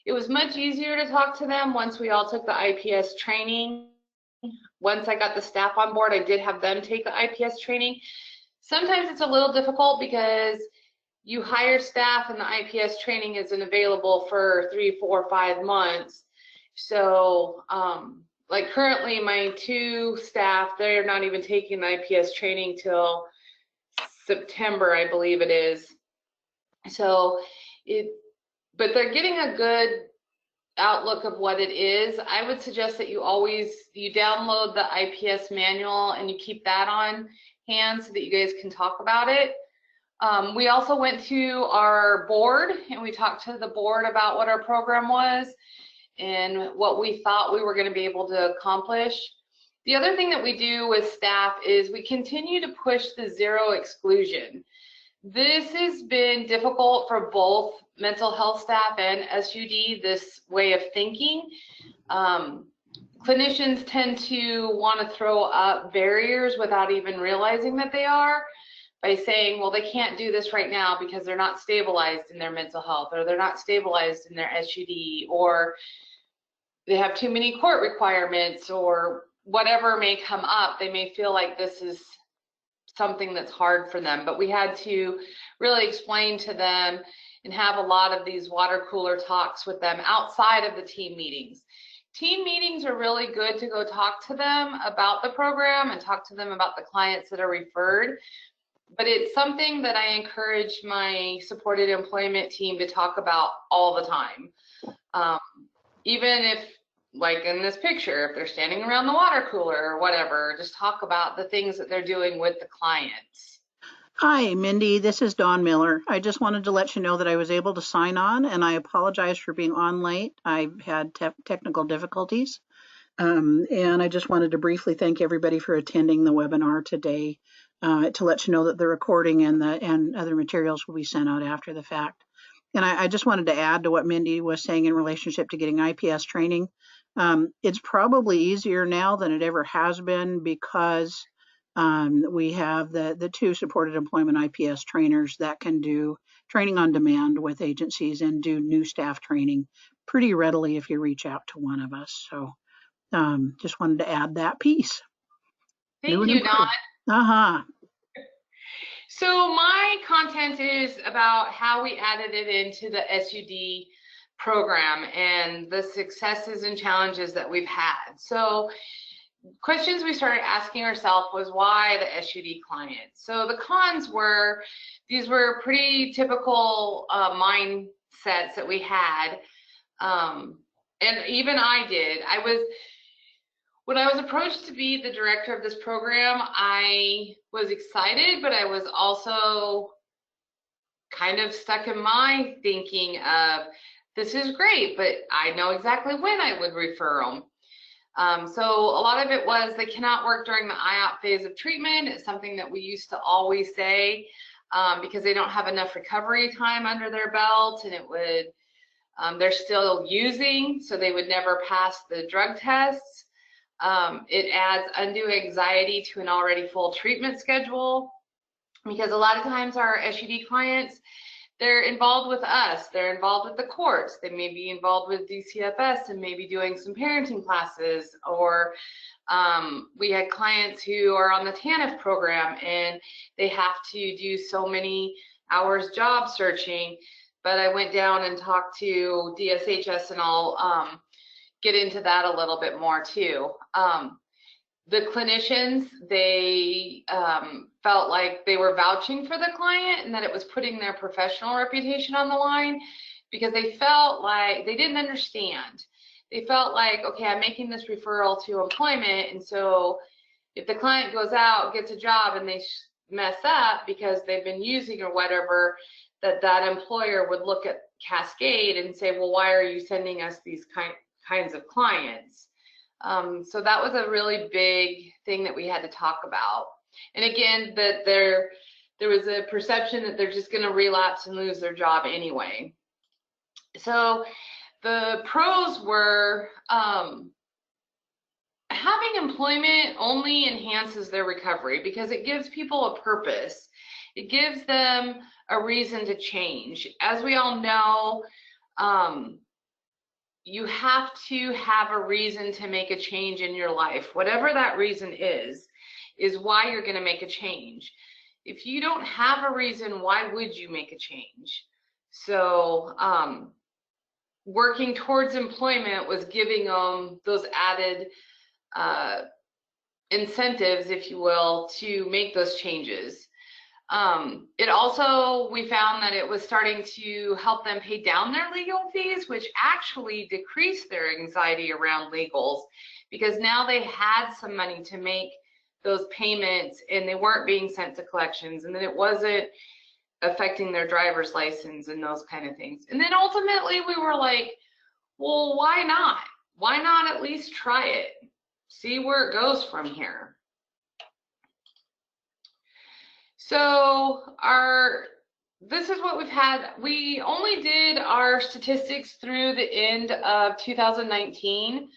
it was much easier to talk to them once we all took the IPS training. Once I got the staff on board, I did have them take the IPS training. Sometimes it's a little difficult because you hire staff and the IPS training isn't available for 3, 4, 5 months. So like currently my 2 staff, they're not even taking the IPS training till September, I believe it is. So but they're getting a good outlook of what it is. I would suggest that you download the IPS manual and you keep that on hand so that you guys can talk about it. We also went to our board and we talked to the board about what our program was and what we thought we were going to be able to accomplish. The other thing that we do with staff is we continue to push the zero exclusion. This has been difficult for both mental health staff and SUD, this way of thinking. Clinicians tend to want to throw up barriers without even realizing that they are, by saying, well, they can't do this right now because they're not stabilized in their mental health, or they're not stabilized in their SUD, or they have too many court requirements, or whatever may come up. They may feel like this is something that's hard for them, but we had to really explain to them and have a lot of these water cooler talks with them outside of the team meetings. Team meetings are really good to go talk to them about the program and talk to them about the clients that are referred, but it's something that I encourage my supported employment team to talk about all the time. Even if, like in this picture, if they're standing around the water cooler or whatever, just talk about the things that they're doing with the clients. Hi, Mindy. This is Dawn Miller. I just wanted to let you know that I was able to sign on, and I apologize for being on late. I've had technical difficulties, and I just wanted to briefly thank everybody for attending the webinar today, to let you know that the recording and other materials will be sent out after the fact. And I just wanted to add to what Mindy was saying in relationship to getting IPS training. It's probably easier now than it ever has been because we have the 2 supported employment IPS trainers that can do training on demand with agencies and do new staff training pretty readily if you reach out to one of us. So just wanted to add that piece. Thank you, Dawn. So my content is about how we added it into the SUD program and the successes and challenges that we've had. So questions we started asking ourselves was, why the SUD clients? So the cons were, these were pretty typical mindsets that we had, and even I did. When I was approached to be the director of this program, I was excited, but I was also kind of stuck in my thinking of, this is great, but I know exactly when I would refer them. So a lot of it was they cannot work during the IOP phase of treatment. It's something that we used to always say, because they don't have enough recovery time under their belt, and it would, they're still using, so they would never pass the drug tests. It adds undue anxiety to an already full treatment schedule, because a lot of times our SUD clients, they're involved with us, they're involved with the courts, they may be involved with DCFS and maybe doing some parenting classes, or we had clients who are on the TANF program and they have to do so many hours job searching. But I went down and talked to DSHS, and I'll get into that a little bit more too. The clinicians, they felt like they were vouching for the client and that it was putting their professional reputation on the line, because they felt like they didn't understand. They felt like, okay, I'm making this referral to employment, and so if the client goes out, gets a job, and they mess up because they've been using or whatever, that employer would look at Cascade and say, well, why are you sending us these kinds of clients? So that was a really big thing that we had to talk about. And again, that there was a perception that they're just going to relapse and lose their job anyway. So the pros were, having employment only enhances their recovery because it gives people a purpose. It gives them a reason to change. As we all know, you have to have a reason to make a change in your life. Whatever that reason is why you're going to make a change. If you don't have a reason, why would you make a change? So working towards employment was giving them those added incentives, if you will, to make those changes. It also, we found that it was starting to help them pay down their legal fees, which actually decreased their anxiety around legals, because now they had some money to make those payments and they weren't being sent to collections, and then it wasn't affecting their driver's license and those kind of things. And then ultimately we were like, well, why not? Why not at least try it? See where it goes from here. So this is what we've had. We only did our statistics through the end of 2019.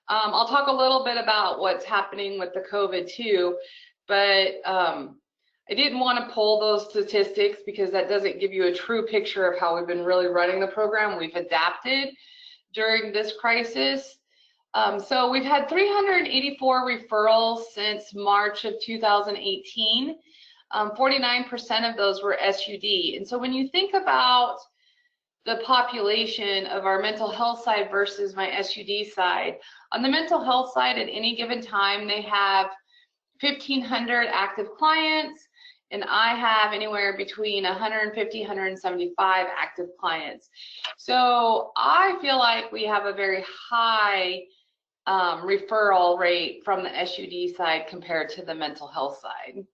I'll talk a little bit about what's happening with the COVID too, but I didn't want to pull those statistics because that doesn't give you a true picture of how we've been really running the program. We've adapted during this crisis. So we've had 384 referrals since March of 2018. 49% of those were SUD. And so when you think about the population of our mental health side versus my SUD side, on the mental health side at any given time, they have 1,500 active clients, and I have anywhere between 150, 175 active clients. So I feel like we have a very high referral rate from the SUD side compared to the mental health side.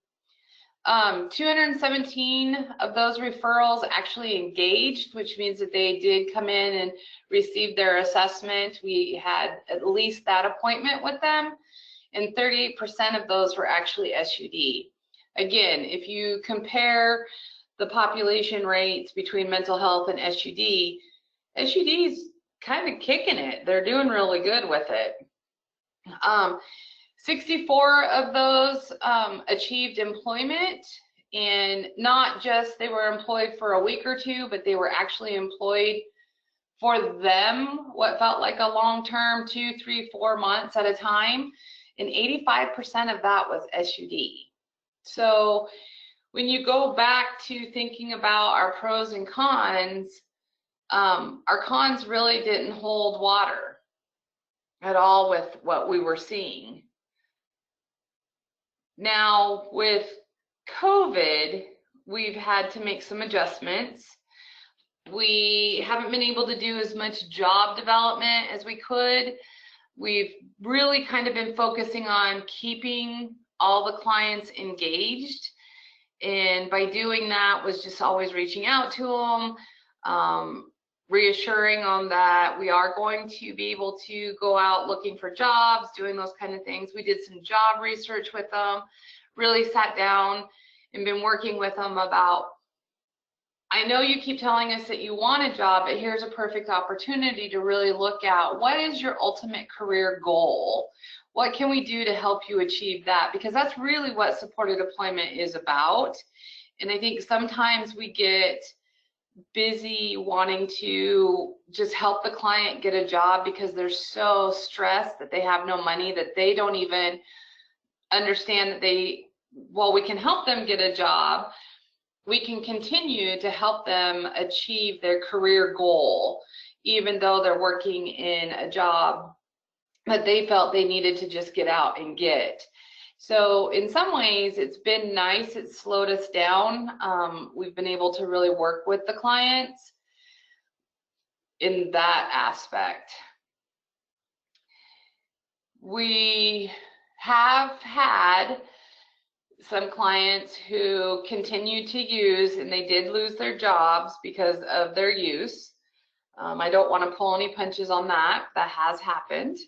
217 of those referrals actually engaged, which means that they did come in and receive their assessment. We had at least that appointment with them, and 38% of those were actually SUD. Again, if you compare the population rates between mental health and SUD, SUD's kind of kicking it. They're doing really good with it. 64 of those achieved employment, and not just they were employed for a week or two, but they were actually employed for them what felt like a long-term 2, 3, 4 months at a time, and 85% of that was SUD. So when you go back to thinking about our pros and cons, our cons really didn't hold water at all with what we were seeing. Now with COVID, we've had to make some adjustments. We haven't been able to do as much job development as we could. We've really kind of been focusing on keeping all the clients engaged, and by doing that was just always reaching out to them, reassuring them that we are going to be able to go out looking for jobs, doing those kind of things. We did some job research with them, really sat down and been working with them about, I know you keep telling us that you want a job, but here's a perfect opportunity to really look at what is your ultimate career goal? What can we do to help you achieve that? Because that's really what supported employment is about. And I think sometimes we get busy wanting to just help the client get a job because they're so stressed that they have no money, that they don't even understand that while we can help them get a job, we can continue to help them achieve their career goal, even though they're working in a job that they felt they needed to just get out and get. So in some ways, it's been nice. It's slowed us down. We've been able to really work with the clients in that aspect. We have had some clients who continue to use, and they did lose their jobs because of their use. I don't want to pull any punches on that. That has happened.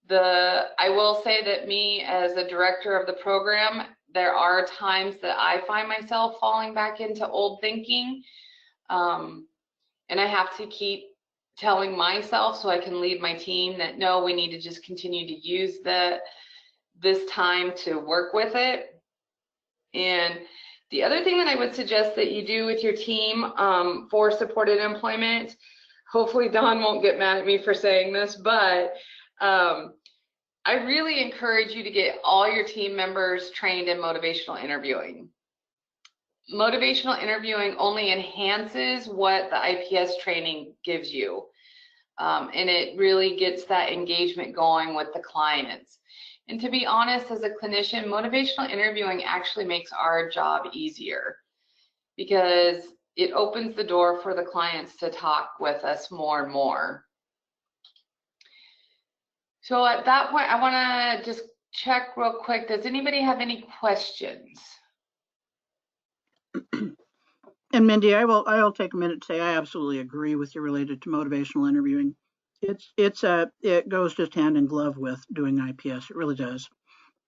I will say that me as a director of the program, there are times that I find myself falling back into old thinking, and I have to keep telling myself so I can lead my team that no, we need to just continue to use this time to work with it. And the other thing that I would suggest that you do with your team for supported employment hopefully Dawn won't get mad at me for saying this, but I really encourage you to get all your team members trained in motivational interviewing. Motivational interviewing only enhances what the IPS training gives you. And it really gets that engagement going with the clients. And to be honest, as a clinician, motivational interviewing actually makes our job easier because it opens the door for the clients to talk with us more and more. So at that point, I want to just check real quick. Does anybody have any questions? And Mindy, I'll take a minute to say I absolutely agree with you related to motivational interviewing. It goes just hand in glove with doing IPS. It really does.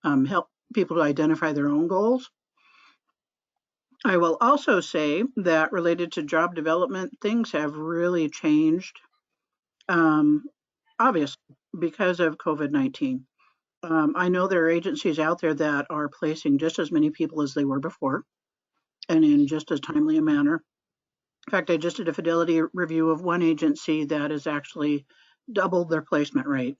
Help people to identify their own goals. I will also say that related to job development, things have really changed, obviously, because of COVID-19. I know there are agencies out there that are placing just as many people as they were before and in just as timely a manner. In fact, I just did a fidelity review of one agency that has actually doubled their placement rate.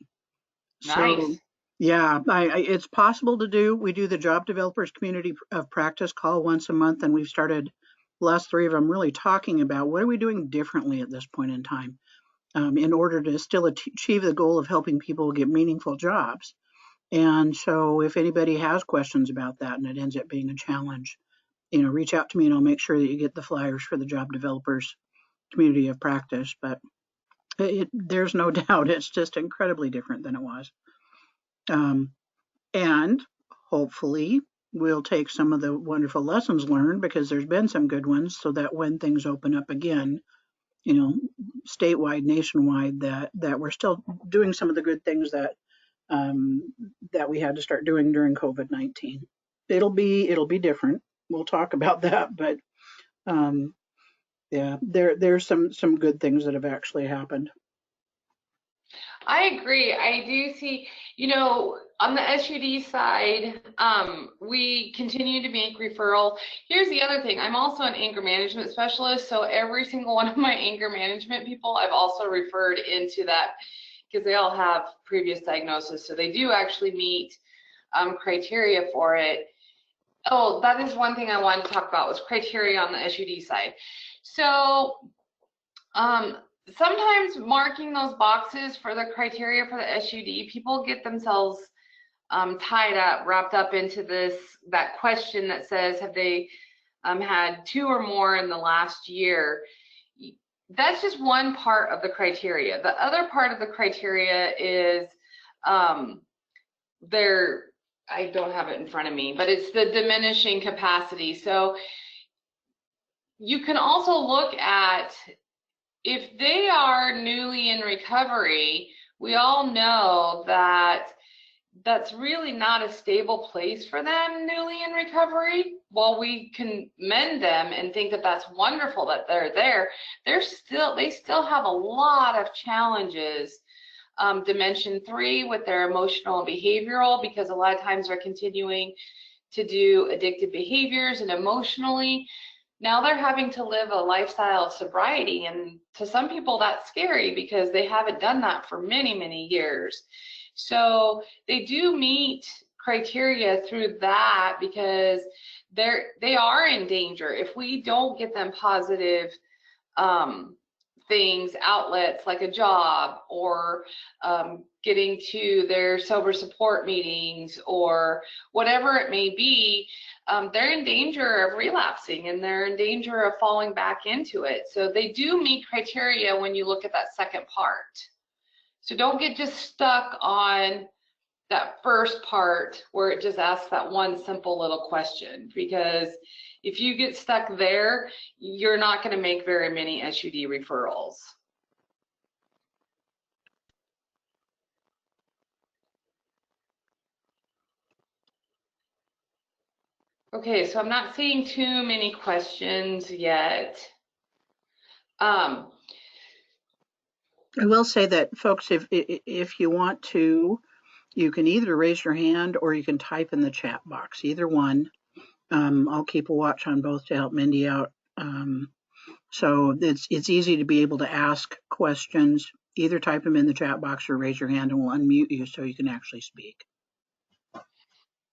Nice. So, yeah, it's possible to do. We do the Job Developers Community of Practice call once a month, and we've started the last 3 of them really talking about what are we doing differently at this point in time in order to still achieve the goal of helping people get meaningful jobs. And so if anybody has questions about that and it ends up being a challenge, reach out to me and I'll make sure that you get the flyers for the Job Developers Community of Practice. But there's no doubt it's just incredibly different than it was. And hopefully we'll take some of the wonderful lessons learned, because there's been some good ones, so that when things open up again, statewide, nationwide, that we're still doing some of the good things that we had to start doing during COVID-19. It'll be different. We'll talk about that, but yeah, there's some good things that have actually happened. I agree. I do see, on the SUD side, we continue to make referral. Here's the other thing. I'm also an anger management specialist, so every single one of my anger management people, I've also referred into that because they all have previous diagnosis, so they do actually meet criteria for it. Oh, that is one thing I wanted to talk about was criteria on the SUD side. So sometimes marking those boxes for the criteria for the SUD, people get themselves tied up, wrapped up into that question that says, have they had 2 or more in the last year? That's just one part of the criteria. The other part of the criteria is I don't have it in front of me, but it's the diminishing capacity. So you can also look at if they are newly in recovery. We all know that that's really not a stable place for them newly in recovery. While we can mend them and think that that's wonderful that they're there, they still have a lot of challenges. Dimension 3 with their emotional and behavioral, because a lot of times they're continuing to do addictive behaviors, and emotionally now they're having to live a lifestyle of sobriety, and to some people that's scary because they haven't done that for many, many years. So they do meet criteria through that because they are in danger. If we don't get them positive things, outlets like a job, or getting to their sober support meetings, or whatever it may be, they're in danger of relapsing and they're in danger of falling back into it. So they do meet criteria when you look at that second part. So don't get just stuck on that first part where it just asks that one simple little question, because if you get stuck there, you're not going to make very many SUD referrals. Okay, so I'm not seeing too many questions yet. I will say that, folks, if you want to, you can either raise your hand or you can type in the chat box, either one. I'll keep a watch on both to help Mindy out. So it's easy to be able to ask questions. Either type them in the chat box or raise your hand and we'll unmute you so you can actually speak.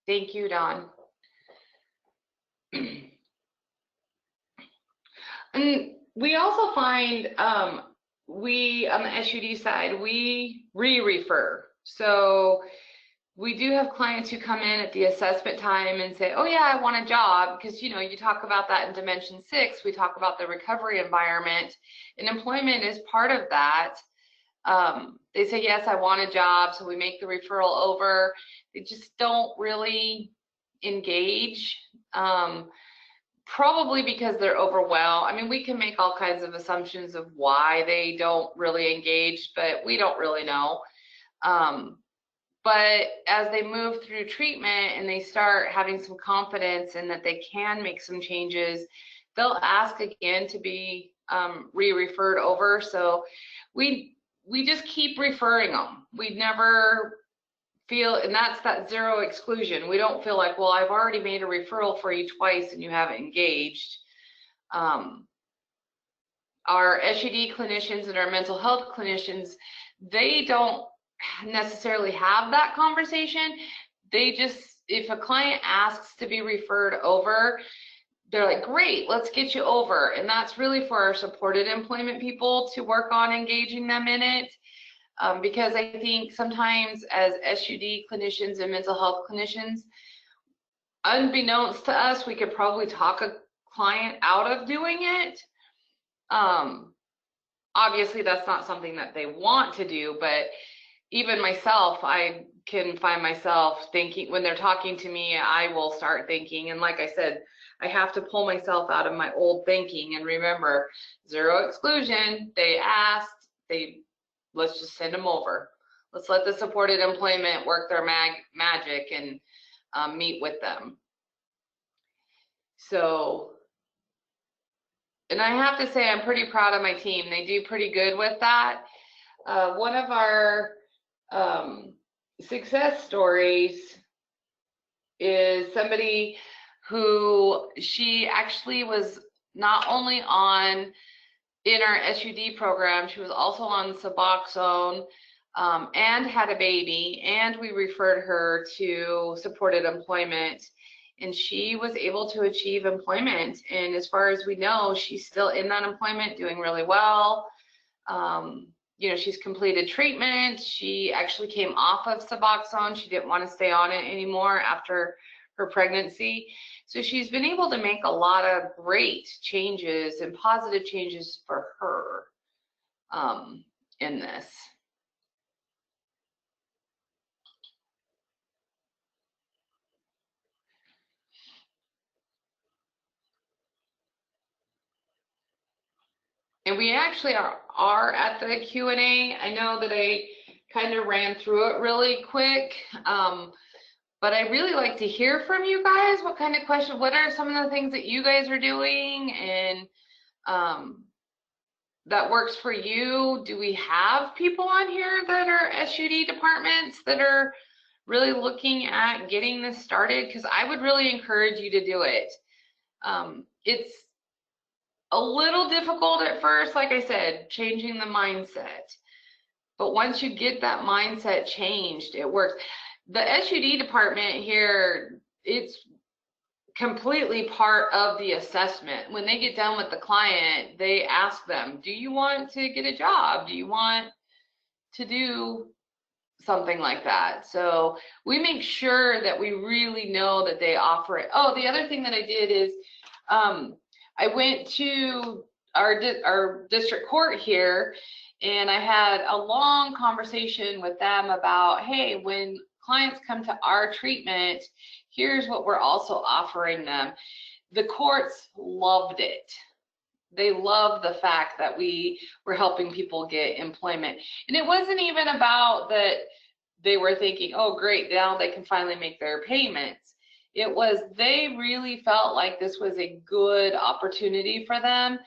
Thank you, Dawn. And we also find we, on the SUD side, we re-refer. So we do have clients who come in at the assessment time and say, oh yeah, I want a job, because you talk about that in Dimension 6, we talk about the recovery environment, and employment is part of that. They say, yes, I want a job, so we make the referral over. They just don't really engage, probably because they're overwhelmed. I mean, we can make all kinds of assumptions of why they don't really engage, but we don't really know. But as they move through treatment and they start having some confidence in that they can make some changes, they'll ask again to be re-referred over. So we just keep referring them. We never feel, and that's that zero exclusion. We don't feel like, well, I've already made a referral for you twice and you haven't engaged. Our SUD clinicians and our mental health clinicians, they don't necessarily have that conversation. They just, if a client asks to be referred over, they're like, great, let's get you over. And that's really for our supported employment people to work on engaging them in it. Because I think sometimes as SUD clinicians and mental health clinicians, unbeknownst to us, we could probably talk a client out of doing it. Obviously, that's not something that they want to do, but even myself, I can find myself thinking, when they're talking to me, I will start thinking, and like I said, I have to pull myself out of my old thinking and remember, zero exclusion. They asked, let's just send them over. Let's let the supported employment work their magic and meet with them. So, and I have to say, I'm pretty proud of my team. They do pretty good with that. One of our success stories is somebody who, she actually was not only in our SUD program, she was also on Suboxone and had a baby, and we referred her to supported employment, and she was able to achieve employment. And as far as we know, she's still in that employment, doing really well. She's completed treatment. She actually came off of Suboxone. She didn't want to stay on it anymore after her pregnancy. So she's been able to make a lot of great changes and positive changes for her in this. And we actually are at the Q&A. I know that I kind of ran through it really quick, but I really like to hear from you guys. What kind of questions, what are some of the things that you guys are doing and that works for you? Do we have people on here that are SUD departments that are really looking at getting this started? Because I would really encourage you to do it. It's a little difficult at first, like I said, changing the mindset. But once you get that mindset changed, it works. The SUD department here, it's completely part of the assessment. When they get done with the client, they ask them, do you want to get a job? Do you want to do something like that? So we make sure that we really know that they offer it. Oh, the other thing that I did is I went to our district court here, and I had a long conversation with them about, hey, when clients come to our treatment, here's what we're also offering them. The courts loved it. They loved the fact that we were helping people get employment. And it wasn't even about that they were thinking, oh, great, now they can finally make their payments. It was, they really felt like this was a good opportunity for them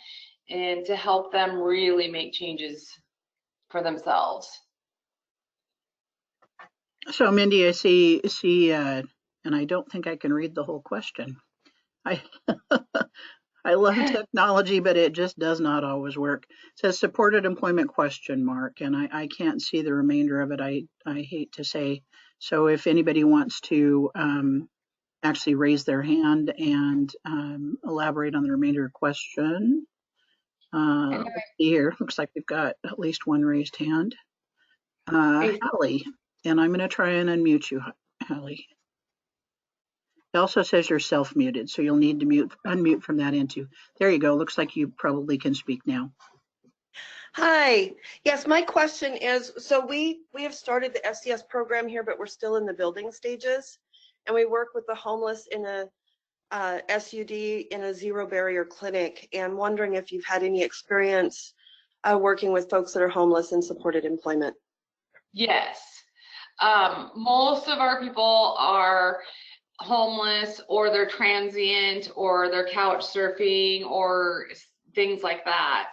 and to help them really make changes for themselves. So Mindy, I see, and I don't think I can read the whole question. I I love technology, but it just does not always work. It says supported employment question mark, and I can't see the remainder of it. I hate to say. So if anybody wants to actually raise their hand and elaborate on the remainder of the question. Let's see here. Looks like we've got at least one raised hand. Hallie, and I'm going to try and unmute you, Hallie. It also says you're self-muted, so you'll need to unmute from that end too. There you go. Looks like you probably can speak now. Hi. Yes, my question is, so we have started the SCS program here, but we're still in the building stages, and we work with the homeless in a SUD in a zero barrier clinic, and wondering if you've had any experience working with folks that are homeless in supported employment. Yes. Most of our people are homeless, or they're transient, or they're couch surfing, or things like that.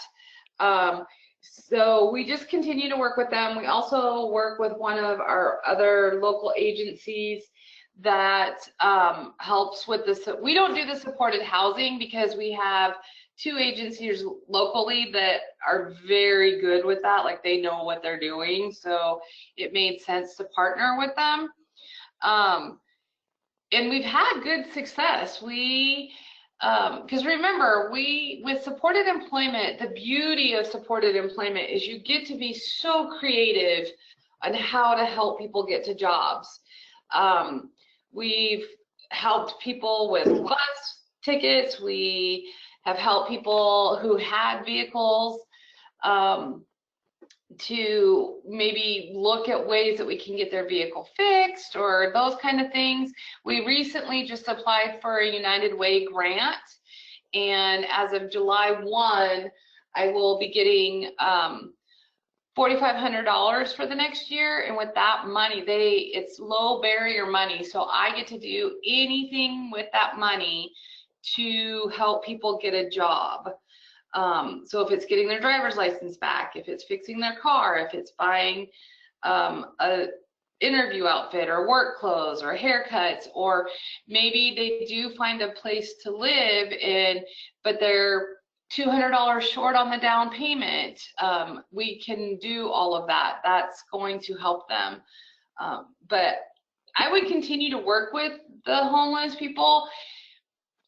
So we just continue to work with them. We also work with one of our other local agencies that helps with this. We don't do the supported housing because we have 2 agencies locally that are very good with that. Like, they know what they're doing. So it made sense to partner with them. And we've had good success. Because remember, with supported employment, the beauty of supported employment is you get to be so creative on how to help people get to jobs. We've helped people with bus tickets. We have helped people who had vehicles to maybe look at ways that we can get their vehicle fixed, or those kind of things. We recently just applied for a United Way grant, and as of July 1, I will be getting $4,500 for the next year. And with that money, it's low barrier money, so I get to do anything with that money to help people get a job. So if it's getting their driver's license back, if it's fixing their car, if it's buying a interview outfit or work clothes or haircuts, or maybe they do find a place to live in, but they're $200 short on the down payment, we can do all of that. That's going to help them. But I would continue to work with the homeless people.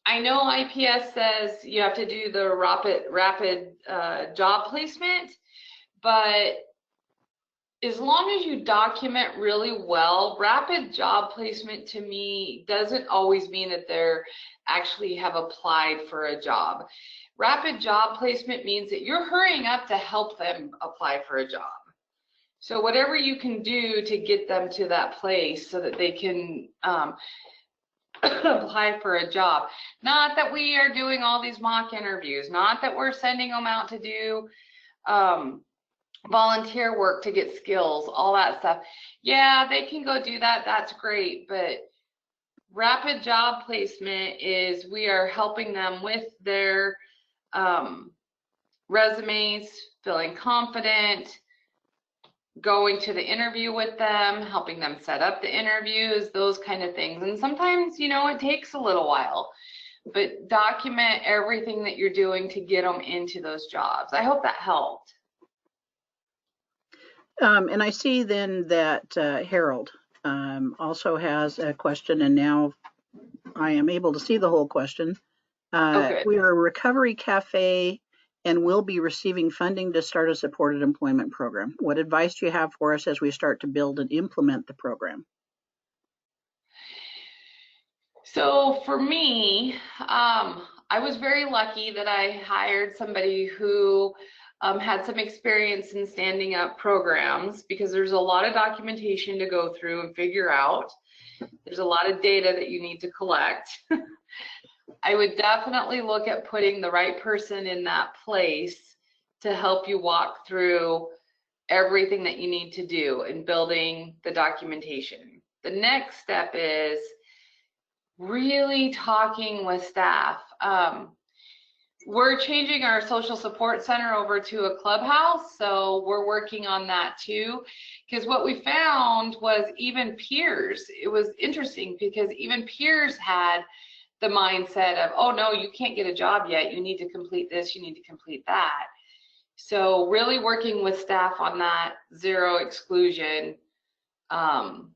I know IPS says you have to do the rapid job placement, but as long as you document really well, rapid job placement to me doesn't always mean that they're actually have applied for a job. Rapid job placement means that you're hurrying up to help them apply for a job. So whatever you can do to get them to that place so that they can apply for a job. Not that we are doing all these mock interviews, not that we're sending them out to do volunteer work to get skills, all that stuff. Yeah, they can go do that, that's great, but rapid job placement is we are helping them with their resumes, feeling confident, going to the interview with them, helping them set up the interviews, those kind of things. And sometimes, you know, it takes a little while, but document everything that you're doing to get them into those jobs. I hope that helped. And I see then that Harold also has a question, and now I am able to see the whole question. We are a recovery cafe and will be receiving funding to start a supported employment program. What advice do you have for us as we start to build and implement the program? So for me, I was very lucky that I hired somebody who had some experience in standing up programs, because there's a lot of documentation to go through and figure out. There's a lot of data that you need to collect. I would definitely look at putting the right person in that place to help you walk through everything that you need to do in building the documentation. The next step is really talking with staff. We're changing our social support center over to a clubhouse, so we're working on that too. Because what we found was even peers, it was interesting because even peers had the mindset of, oh no, you can't get a job yet, you need to complete this, you need to complete that. So really working with staff on that zero exclusion, and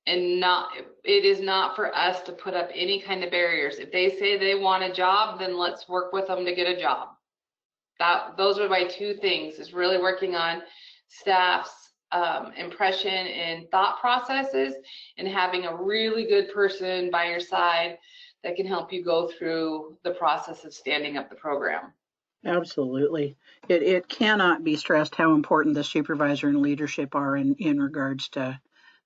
it is not for us to put up any kind of barriers. If they say they want a job, then let's work with them to get a job. Those are my two things, is really working on staff's impression and thought processes, and having a really good person by your side that can help you go through the process of standing up the program. Absolutely. It cannot be stressed how important the supervisor and leadership are in regards to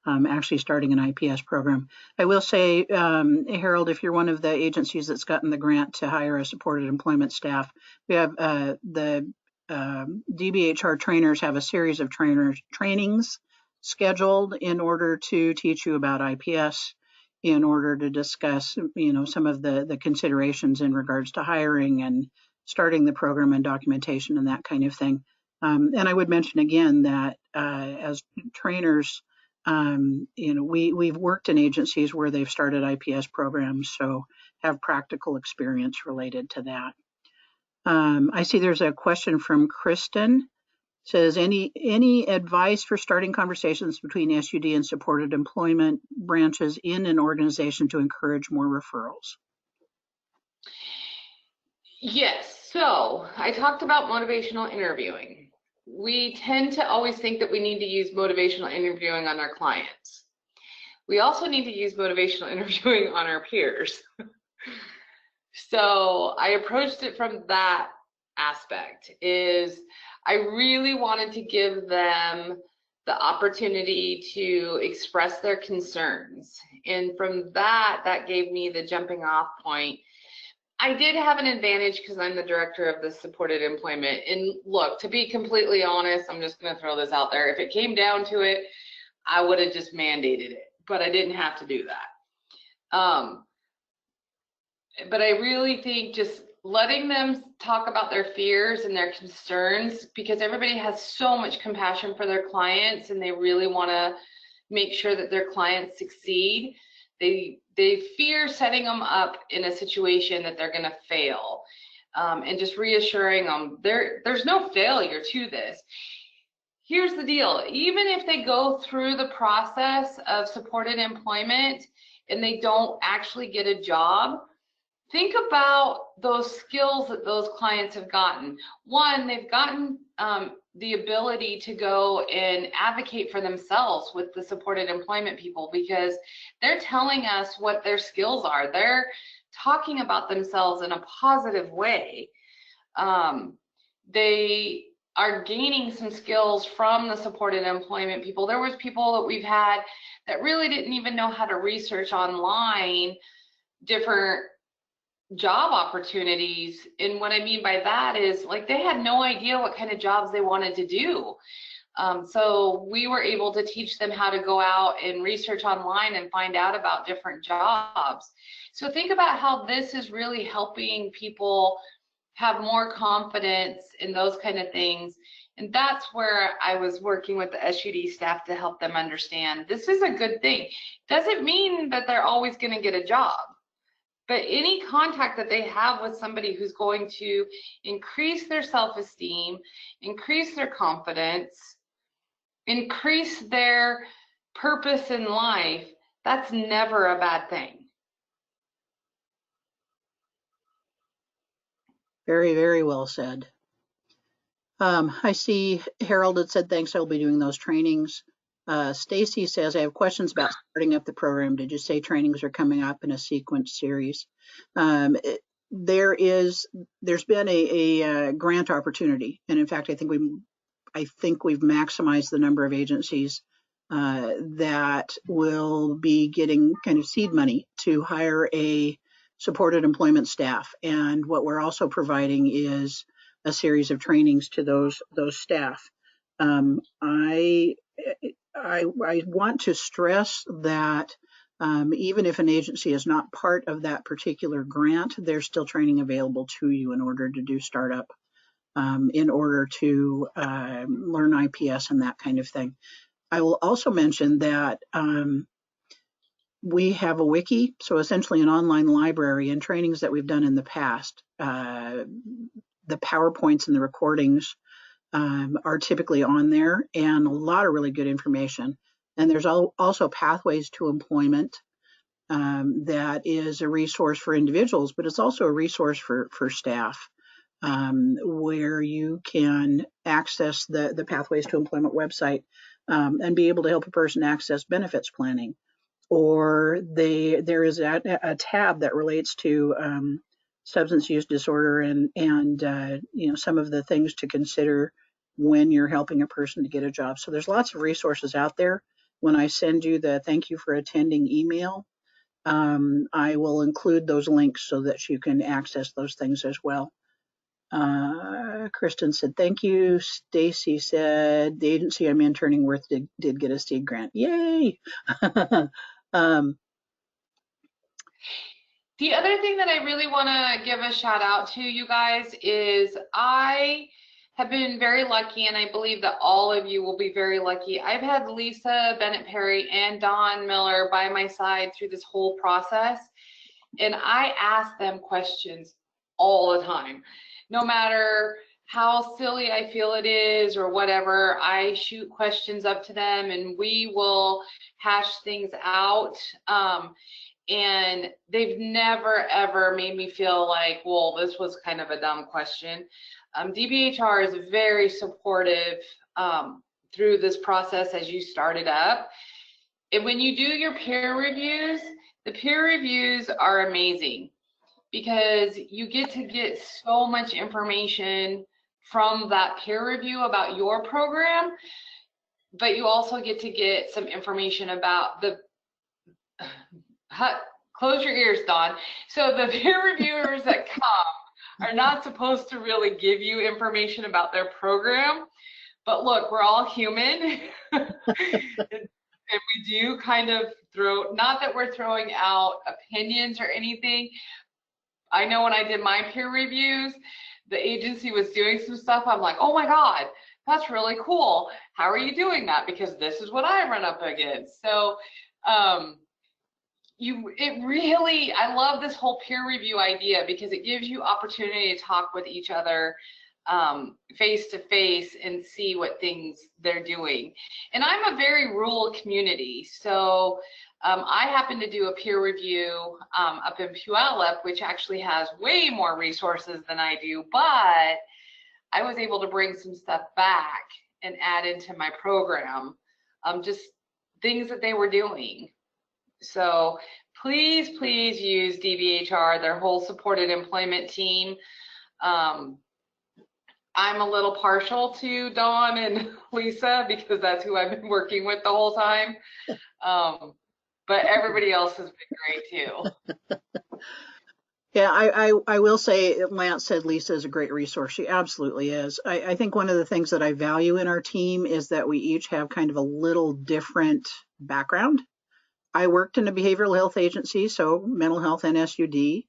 actually starting an IPS program. I will say, Harold, if you're one of the agencies that's gotten the grant to hire a supported employment staff, we have the DBHR trainers have a series of trainings scheduled in order to teach you about IPS, in order to discuss, some of the considerations in regards to hiring and starting the program and documentation and that kind of thing. And I would mention again that as trainers, we've worked in agencies where they've started IPS programs, so have practical experience related to that. I see there's a question from Kristen. Says, any advice for starting conversations between SUD and supported employment branches in an organization to encourage more referrals? Yes, so I talked about motivational interviewing. We tend to always think that we need to use motivational interviewing on our clients. We also need to use motivational interviewing on our peers. So I approached it from that aspect, is I really wanted to give them the opportunity to express their concerns. And from that gave me the jumping off point. I did have an advantage because I'm the director of the supported employment. And look, to be completely honest, I'm just going to throw this out there. If it came down to it, I would have just mandated it, but I didn't have to do that. But I really think just letting them talk about their fears and their concerns, because everybody has so much compassion for their clients and they really want to make sure that their clients succeed. They fear setting them up in a situation that they're going to fail, and just reassuring them there's no failure to this. Here's the deal. Even if they go through the process of supported employment and they don't actually get a job, think about those skills that those clients have gotten. One, they've gotten the ability to go and advocate for themselves with the supported employment people, because they're telling us what their skills are. They're talking about themselves in a positive way. They are gaining some skills from the supported employment people. There was people that we've had that really didn't even know how to research online different job opportunities. And what I mean by that is, like, they had no idea what kind of jobs they wanted to do. So we were able to teach them how to go out and research online and find out about different jobs. So think about how this is really helping people have more confidence in those kind of things. And that's where I was working with the SUD staff to help them understand this is a good thing. Doesn't mean that they're always going to get a job. But any contact that they have with somebody who's going to increase their self-esteem, increase their confidence, increase their purpose in life, that's never a bad thing. Very, very well said. I see Harold had said, thanks, I'll be doing those trainings. Staci says, I have questions about starting up the program. Did you say trainings are coming up in a sequence series? There's been a grant opportunity, and in fact, I think we've maximized the number of agencies that will be getting kind of seed money to hire a supported employment staff. And what we're also providing is a series of trainings to those staff. I want to stress that even if an agency is not part of that particular grant, there's still training available to you in order to do startup, in order to learn IPS and that kind of thing. I will also mention that We have a wiki, so essentially an online library, and trainings that we've done in the past. The PowerPoints and the recordings are typically on there, and a lot of really good information. And there's also Pathways to Employment. That is a resource for individuals, but it's also a resource for staff, where you can access the Pathways to Employment website and be able to help a person access benefits planning. Or there is a tab that relates to substance use disorder and some of the things to consider when you're helping a person to get a job. So there's lots of resources out there. When I send you the thank you for attending email, I will include those links so that you can access those things as well. Kristen said, thank you. Staci said, the agency I'm interning with did get a STEAG grant. Yay! The other thing that I really want to give a shout out to you guys is I have been very lucky, and I believe that all of you will be very lucky. I've had Lisa Bennett Perry and Dawn Miller by my side through this whole process, and I ask them questions all the time. No matter how silly I feel it is or whatever, I shoot questions up to them and we will hash things out. And they've never, ever made me feel like, well, this was kind of a dumb question. DBHR is very supportive through this process as you started up. And when you do your peer reviews, the peer reviews are amazing because you get to get so much information from that peer review about your program, but you also get to get some information about the close your ears, Dawn. So the peer reviewers that come are not supposed to really give you information about their program. But look, we're all human. And we do kind of not that we're throwing out opinions or anything. I know when I did my peer reviews, the agency was doing some stuff. I'm like, oh my God, that's really cool. How are you doing that? Because this is what I run up against. So, I love this whole peer review idea because it gives you opportunity to talk with each other face to face and see what things they're doing. And I'm a very rural community, so I happen to do a peer review up in Puyallup, which actually has way more resources than I do, but I was able to bring some stuff back and add into my program, just things that they were doing. So please, please use DBHR, their whole supported employment team. I'm a little partial to Dawn and Lisa because that's who I've been working with the whole time. But everybody else has been great too. Yeah, I will say, Lance said Lisa is a great resource. She absolutely is. I think one of the things that I value in our team is that we each have kind of a little different background. I worked in a behavioral health agency, so mental health and SUD.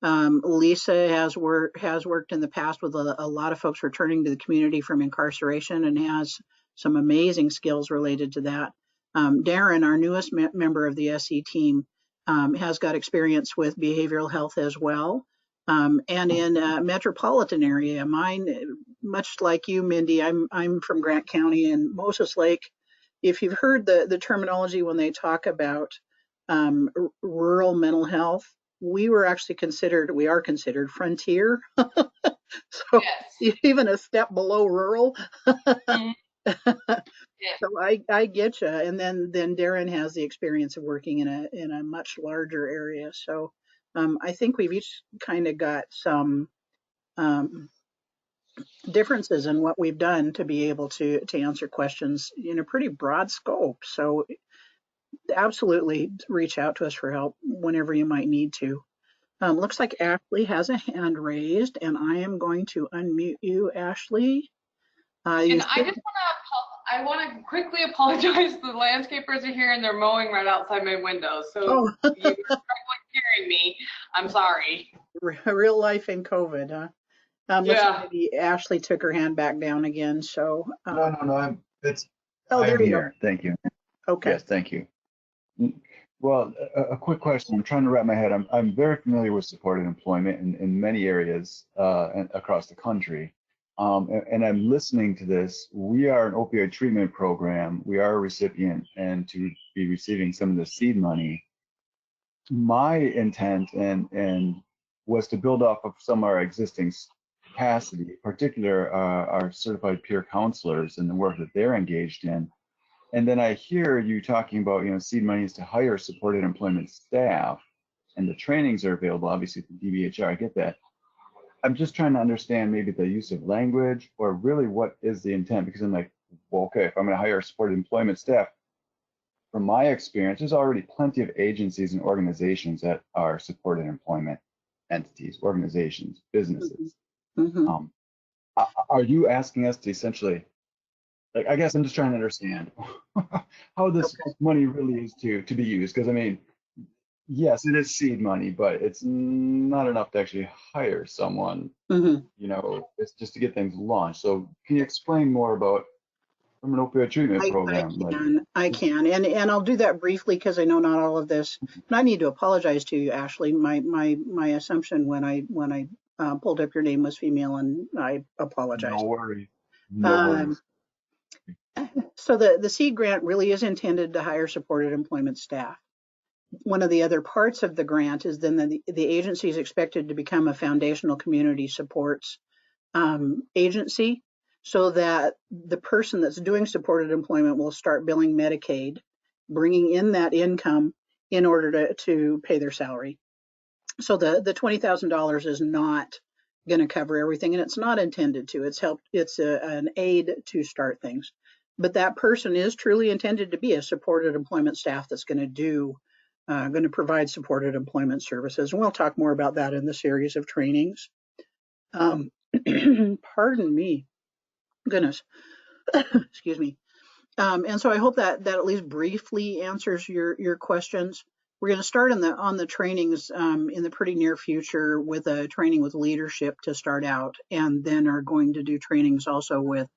Lisa has worked in the past with a lot of folks returning to the community from incarceration and has some amazing skills related to that. Darren, our newest member of the SE team, has got experience with behavioral health as well. And in a metropolitan area, mine, much like you, Mindy, I'm from Grant County and Moses Lake. If you've heard the terminology when they talk about rural mental health, we are considered frontier. So yes. Even a step below rural. Mm-hmm. Yeah. So I get you. And then Darren has the experience of working in a much larger area. So I think we've each kind of got some differences in what we've done to be able to answer questions in a pretty broad scope. So absolutely reach out to us for help whenever you might need to. Looks like Ashley has a hand raised, and I am going to unmute you, Ashley. And I want to quickly apologize. The landscapers are here and they're mowing right outside my window. So you're hearing me. I'm sorry. Real life in COVID, huh? Looks like maybe Ashley took her hand back down again. So no, I'm there you here. go. Thank you. Okay. Yes, thank you. Well, a quick question. I'm trying to wrap my head. I'm very familiar with supported employment in many areas and across the country. And I'm listening to this. We are an opioid treatment program. We are a recipient, and to be receiving some of the seed money. My intent and was to build off of some of our existing capacity, in particular our certified peer counselors and the work that they're engaged in. And then I hear you talking about, seed monies to hire supported employment staff, and the trainings are available, obviously, through DBHR. I get that. I'm just trying to understand maybe the use of language, or really what is the intent, because I'm like, well, okay, if I'm going to hire supported employment staff, from my experience, there's already plenty of agencies and organizations that are supported employment entities, organizations, businesses. Mm-hmm. Are you asking us to essentially, like, I guess I'm just trying to understand how this money really is to be used? Because I mean, yes, it is seed money, but it's not enough to actually hire someone. It's just to get things launched. So can you explain more about from an opioid treatment program? I can, and I'll do that briefly because I know not all of this. And I need to apologize to you, Ashley. My assumption when I pulled up your name was female, and I apologize. No worries. No worries. So the seed grant really is intended to hire supported employment staff. One of the other parts of the grant is then the agency is expected to become a foundational community supports agency, so that the person that's doing supported employment will start billing Medicaid, bringing in that income in order to pay their salary. So the $20,000 is not going to cover everything, and it's not intended to. It's an aid to start things. But that person is truly intended to be a supported employment staff that's going to provide supported employment services. And we'll talk more about that in the series of trainings. Pardon me, goodness, excuse me. And so I hope that at least briefly answers your questions. We're going to start on the trainings in the pretty near future with a training with leadership to start out, and then are going to do trainings also with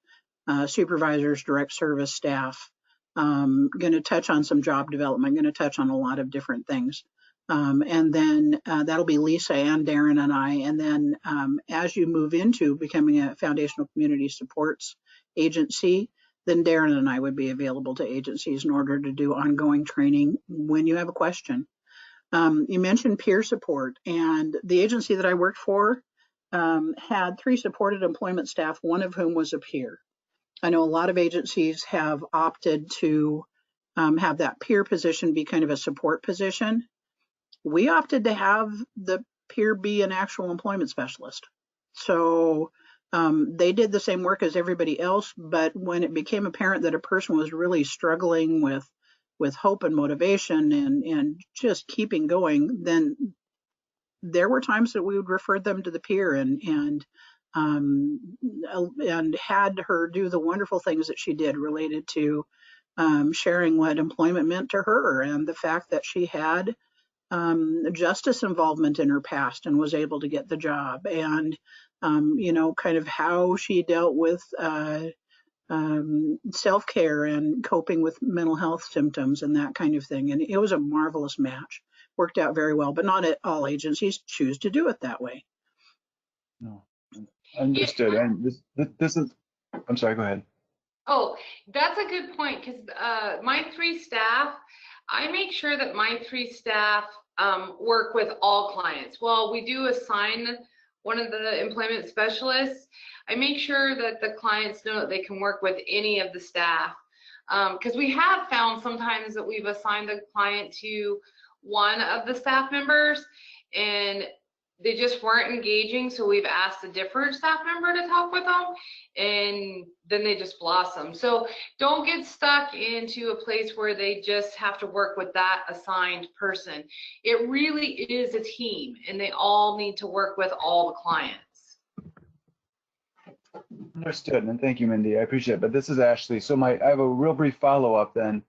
supervisors, direct service staff. Going to touch on some job development, going to touch on a lot of different things. And then that'll be Lisa and Darren and I. And then as you move into becoming a foundational community supports agency, then Darren and I would be available to agencies in order to do ongoing training when you have a question. You mentioned peer support, and the agency that I worked for had 3 supported employment staff, one of whom was a peer. I know a lot of agencies have opted to have that peer position be kind of a support position. We opted to have the peer be an actual employment specialist. So they did the same work as everybody else, but when it became apparent that a person was really struggling with hope and motivation and just keeping going, then there were times that we would refer them to the peer and had her do the wonderful things that she did related to sharing what employment meant to her, and the fact that she had justice involvement in her past and was able to get the job, and kind of how she dealt with self-care and coping with mental health symptoms and that kind of thing. And it was a marvelous match. Worked out very well, but not all agencies choose to do it that way. No, understood. And this is, I'm sorry, go ahead. Oh, that's a good point, because my 3 staff, I make sure that my 3 staff work with all clients. Well, we do assign one of the employment specialists. I make sure that the clients know that they can work with any of the staff, because we have found sometimes that we've assigned a client to one of the staff members and they just weren't engaging, so we've asked a different staff member to talk with them, and then they just blossom. So don't get stuck into a place where they just have to work with that assigned person. It really is a team, and they all need to work with all the clients. Understood, and thank you, Mindy. I appreciate it. But this is Ashley. So I have a real brief follow-up then.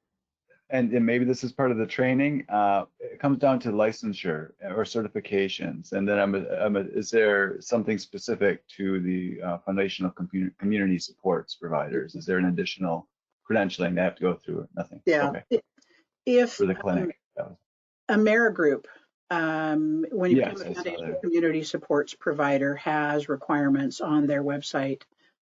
And maybe this is part of the training. It comes down to licensure or certifications, and then is there something specific to the foundational community supports providers? Is there an additional credentialing they have to go through? Nothing. Yeah. Okay. For the clinic. AmeriGroup, when you Yes, become I a saw foundational that. community supports provider, has requirements on their website.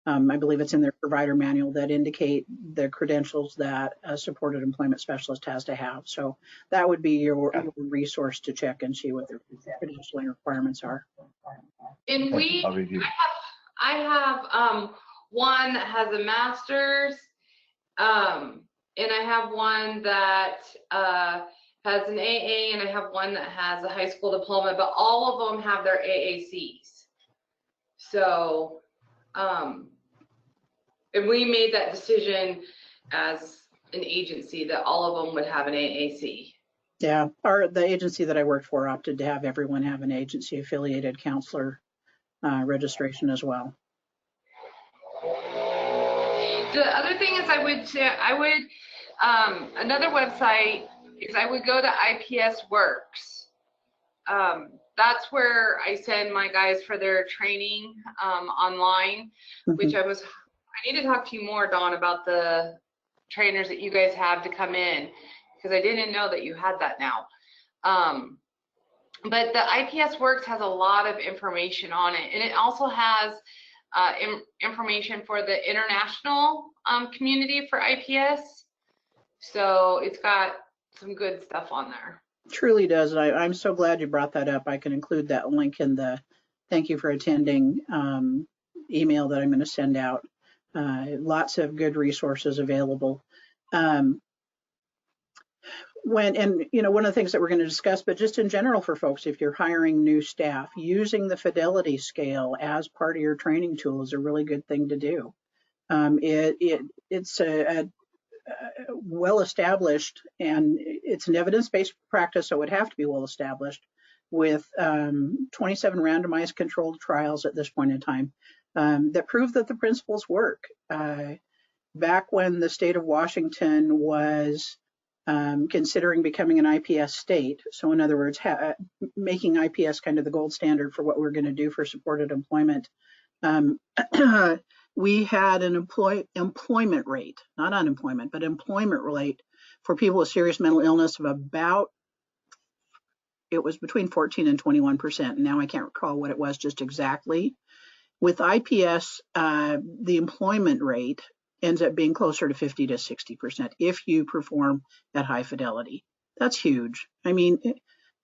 I believe it's in their provider manual that indicate the credentials that a supported employment specialist has to have. So that would be your resource to check and see what their credentialing requirements are. And I'll review. I have one that has a master's, and I have one that has an AA, and I have one that has a high school diploma, but all of them have their AACs. So, and we made that decision as an agency that all of them would have an AAC. Yeah, the agency that I worked for opted to have everyone have an agency affiliated counselor registration as well. The other thing is another website is I would go to IPS Works. That's where I send my guys for their training online, which I need to talk to you more, Dawn, about the trainers that you guys have to come in, because I didn't know that you had that now. But the IPS Works has a lot of information on it, and it also has information for the international community for IPS. So it's got some good stuff on there. Truly does. And I'm so glad you brought that up. I can include that link in the thank you for attending email that I'm going to send out. Lots of good resources available. One of the things that we're going to discuss, but just in general for folks, if you're hiring new staff, using the fidelity scale as part of your training tool is a really good thing to do. It's a well established, and it's an evidence-based practice, so it would have to be well established with 27 randomized controlled trials at this point in time that prove that the principles work. Back when the state of Washington was considering becoming an IPS state, so in other words, making IPS kind of the gold standard for what we're going to do for supported employment, we had an employment rate, not unemployment, but employment rate for people with serious mental illness of it was between 14 and 21%. Now I can't recall what it was just exactly. With IPS, the employment rate ends up being closer to 50 to 60% if you perform at high fidelity. That's huge. I mean,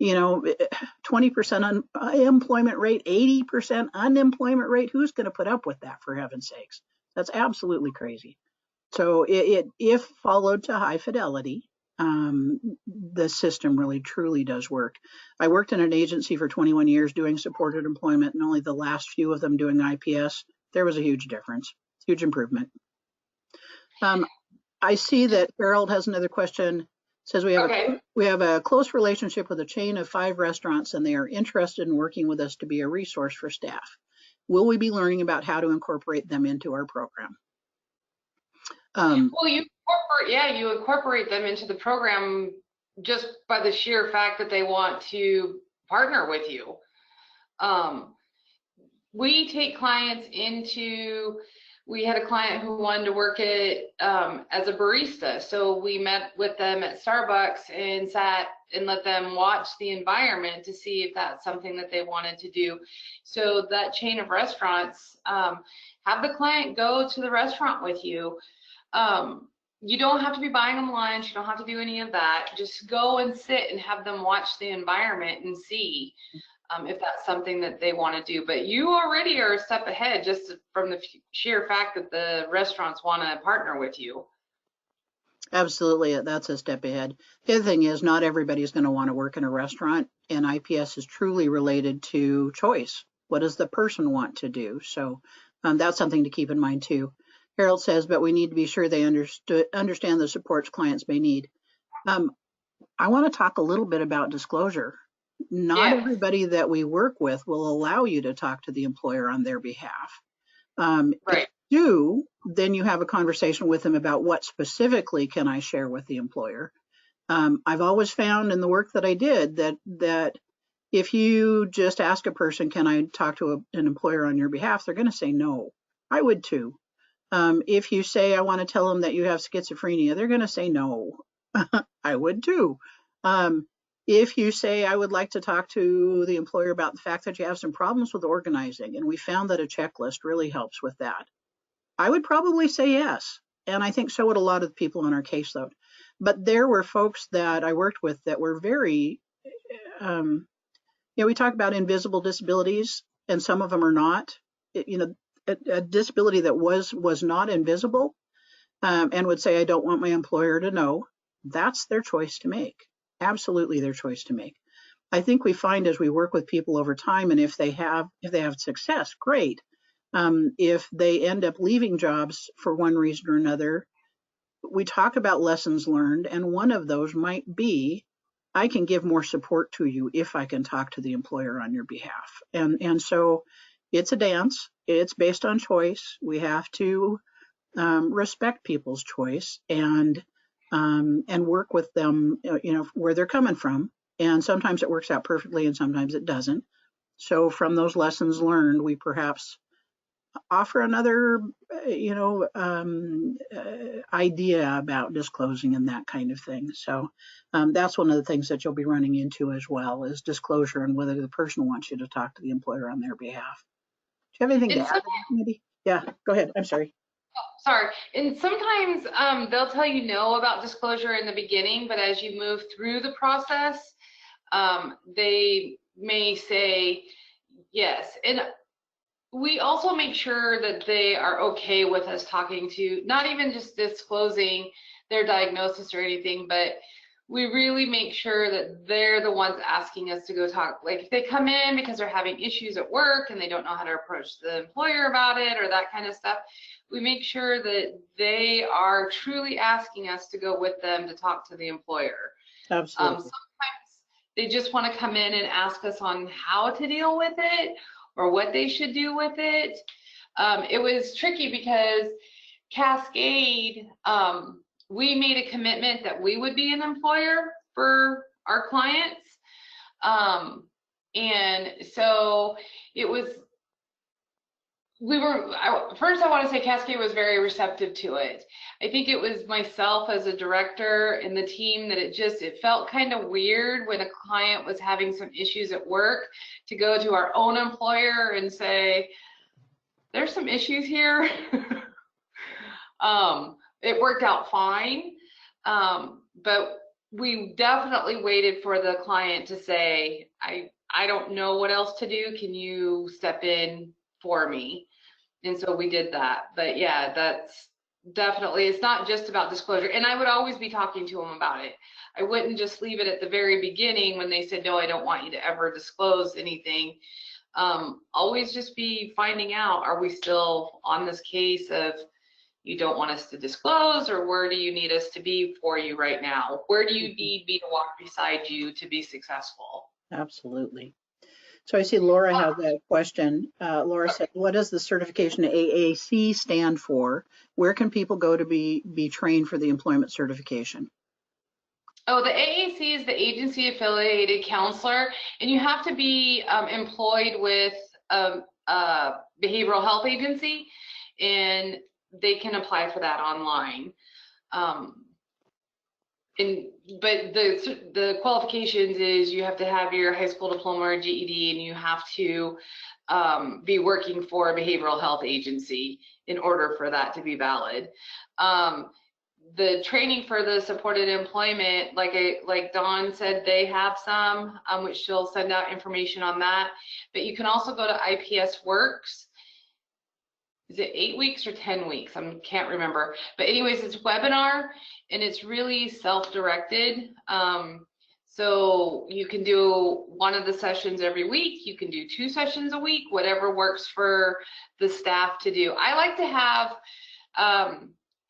20% unemployment rate, 80% unemployment rate. Who's going to put up with that, for heaven's sakes? That's absolutely crazy. So if followed to high fidelity, the system really truly does work. I worked in an agency for 21 years doing supported employment, and only the last few of them doing IPS. There was a huge difference, huge improvement. I see that Harold has another question. Says we have a close relationship with a chain of 5 restaurants, and they are interested in working with us to be a resource for staff. Will we be learning about how to incorporate them into our program? Well, you incorporate them into the program just by the sheer fact that they want to partner with you. We take clients we had a client who wanted to work as a barista. So we met with them at Starbucks and sat and let them watch the environment to see if that's something that they wanted to do. So that chain of restaurants, have the client go to the restaurant with you. You don't have to be buying them lunch. You don't have to do any of that. Just go and sit and have them watch the environment and see if that's something that they want to do. But you already are a step ahead just from the sheer fact that the restaurants want to partner with you. Absolutely, that's a step ahead. The other thing is not everybody's going to want to work in a restaurant, and IPS is truly related to choice. What does the person want to do? So that's something to keep in mind too. Harold says, but we need to be sure they understand the supports clients may need. I want to talk a little bit about disclosure. Not everybody that we work with will allow you to talk to the employer on their behalf. Right. If you do, then you have a conversation with them about what specifically can I share with the employer. I've always found in the work that I did that if you just ask a person, can I talk to an employer on your behalf, they're going to say no. I would too. If you say, I want to tell them that you have schizophrenia, they're going to say no. I would too. If you say, I would like to talk to the employer about the fact that you have some problems with organizing, and we found that a checklist really helps with that, I would probably say yes. And I think so would a lot of the people on our caseload. But there were folks that I worked with that were very, we talk about invisible disabilities, and some of them are not. A disability that was not invisible, and would say, I don't want my employer to know. That's their choice to make. Absolutely their choice to make. I think we find as we work with people over time, and if they have success, great. If they end up leaving jobs for one reason or another, we talk about lessons learned, and one of those might be, I can give more support to you if I can talk to the employer on your behalf. And so it's a dance. It's based on choice. We have to respect people's choice and work with them, where they're coming from. And sometimes it works out perfectly and sometimes it doesn't. So from those lessons learned, we perhaps offer another, idea about disclosing and that kind of thing. So that's one of the things that you'll be running into as well, is disclosure and whether the person wants you to talk to the employer on their behalf. Do you have anything to add, maybe? Yeah, go ahead. I'm sorry. Sorry. And sometimes they'll tell you no about disclosure in the beginning, but as you move through the process, they may say yes. And we also make sure that they are okay with us talking to, not even just disclosing their diagnosis or anything, but we really make sure that they're the ones asking us to go talk. Like if they come in because they're having issues at work and they don't know how to approach the employer about it or that kind of stuff, we make sure that they are truly asking us to go with them to talk to the employer. Absolutely. Sometimes they just want to come in and ask us on how to deal with it or what they should do with it. It was tricky because Cascade, we made a commitment that we would be an employer for our clients. And so it was, first I want to say Cascade was very receptive to it. I think it was myself as a director and the team that it felt kind of weird when a client was having some issues at work to go to our own employer and say, there's some issues here. It worked out fine, but we definitely waited for the client to say, I don't know what else to do. Can you step in for me? And so we did that. But yeah, that's definitely, it's not just about disclosure. And I would always be talking to them about it. I wouldn't just leave it at the very beginning when they said, no, I don't want you to ever disclose anything. Always just be finding out, are we still on this case of you don't want us to disclose, or where do you need us to be for you right now? Where do you need me to walk beside you to be successful? Absolutely. So I see Laura has a question. Laura said, what does the certification AAC stand for? Where can people go to be trained for the employment certification? Oh, the AAC is the agency affiliated counselor, and you have to be employed with a behavioral health agency, and they can apply for that online. But the qualifications is you have to have your high school diploma or GED, and you have to be working for a behavioral health agency in order for that to be valid. The training for the supported employment, like Dawn said, they have some, which she'll send out information on that. But you can also go to IPS Works. Is it 8 weeks or 10 weeks? I can't remember. But anyways, it's webinar and it's really self-directed. So you can do one of the sessions every week. You can do 2 sessions a week, whatever works for the staff to do. I like to have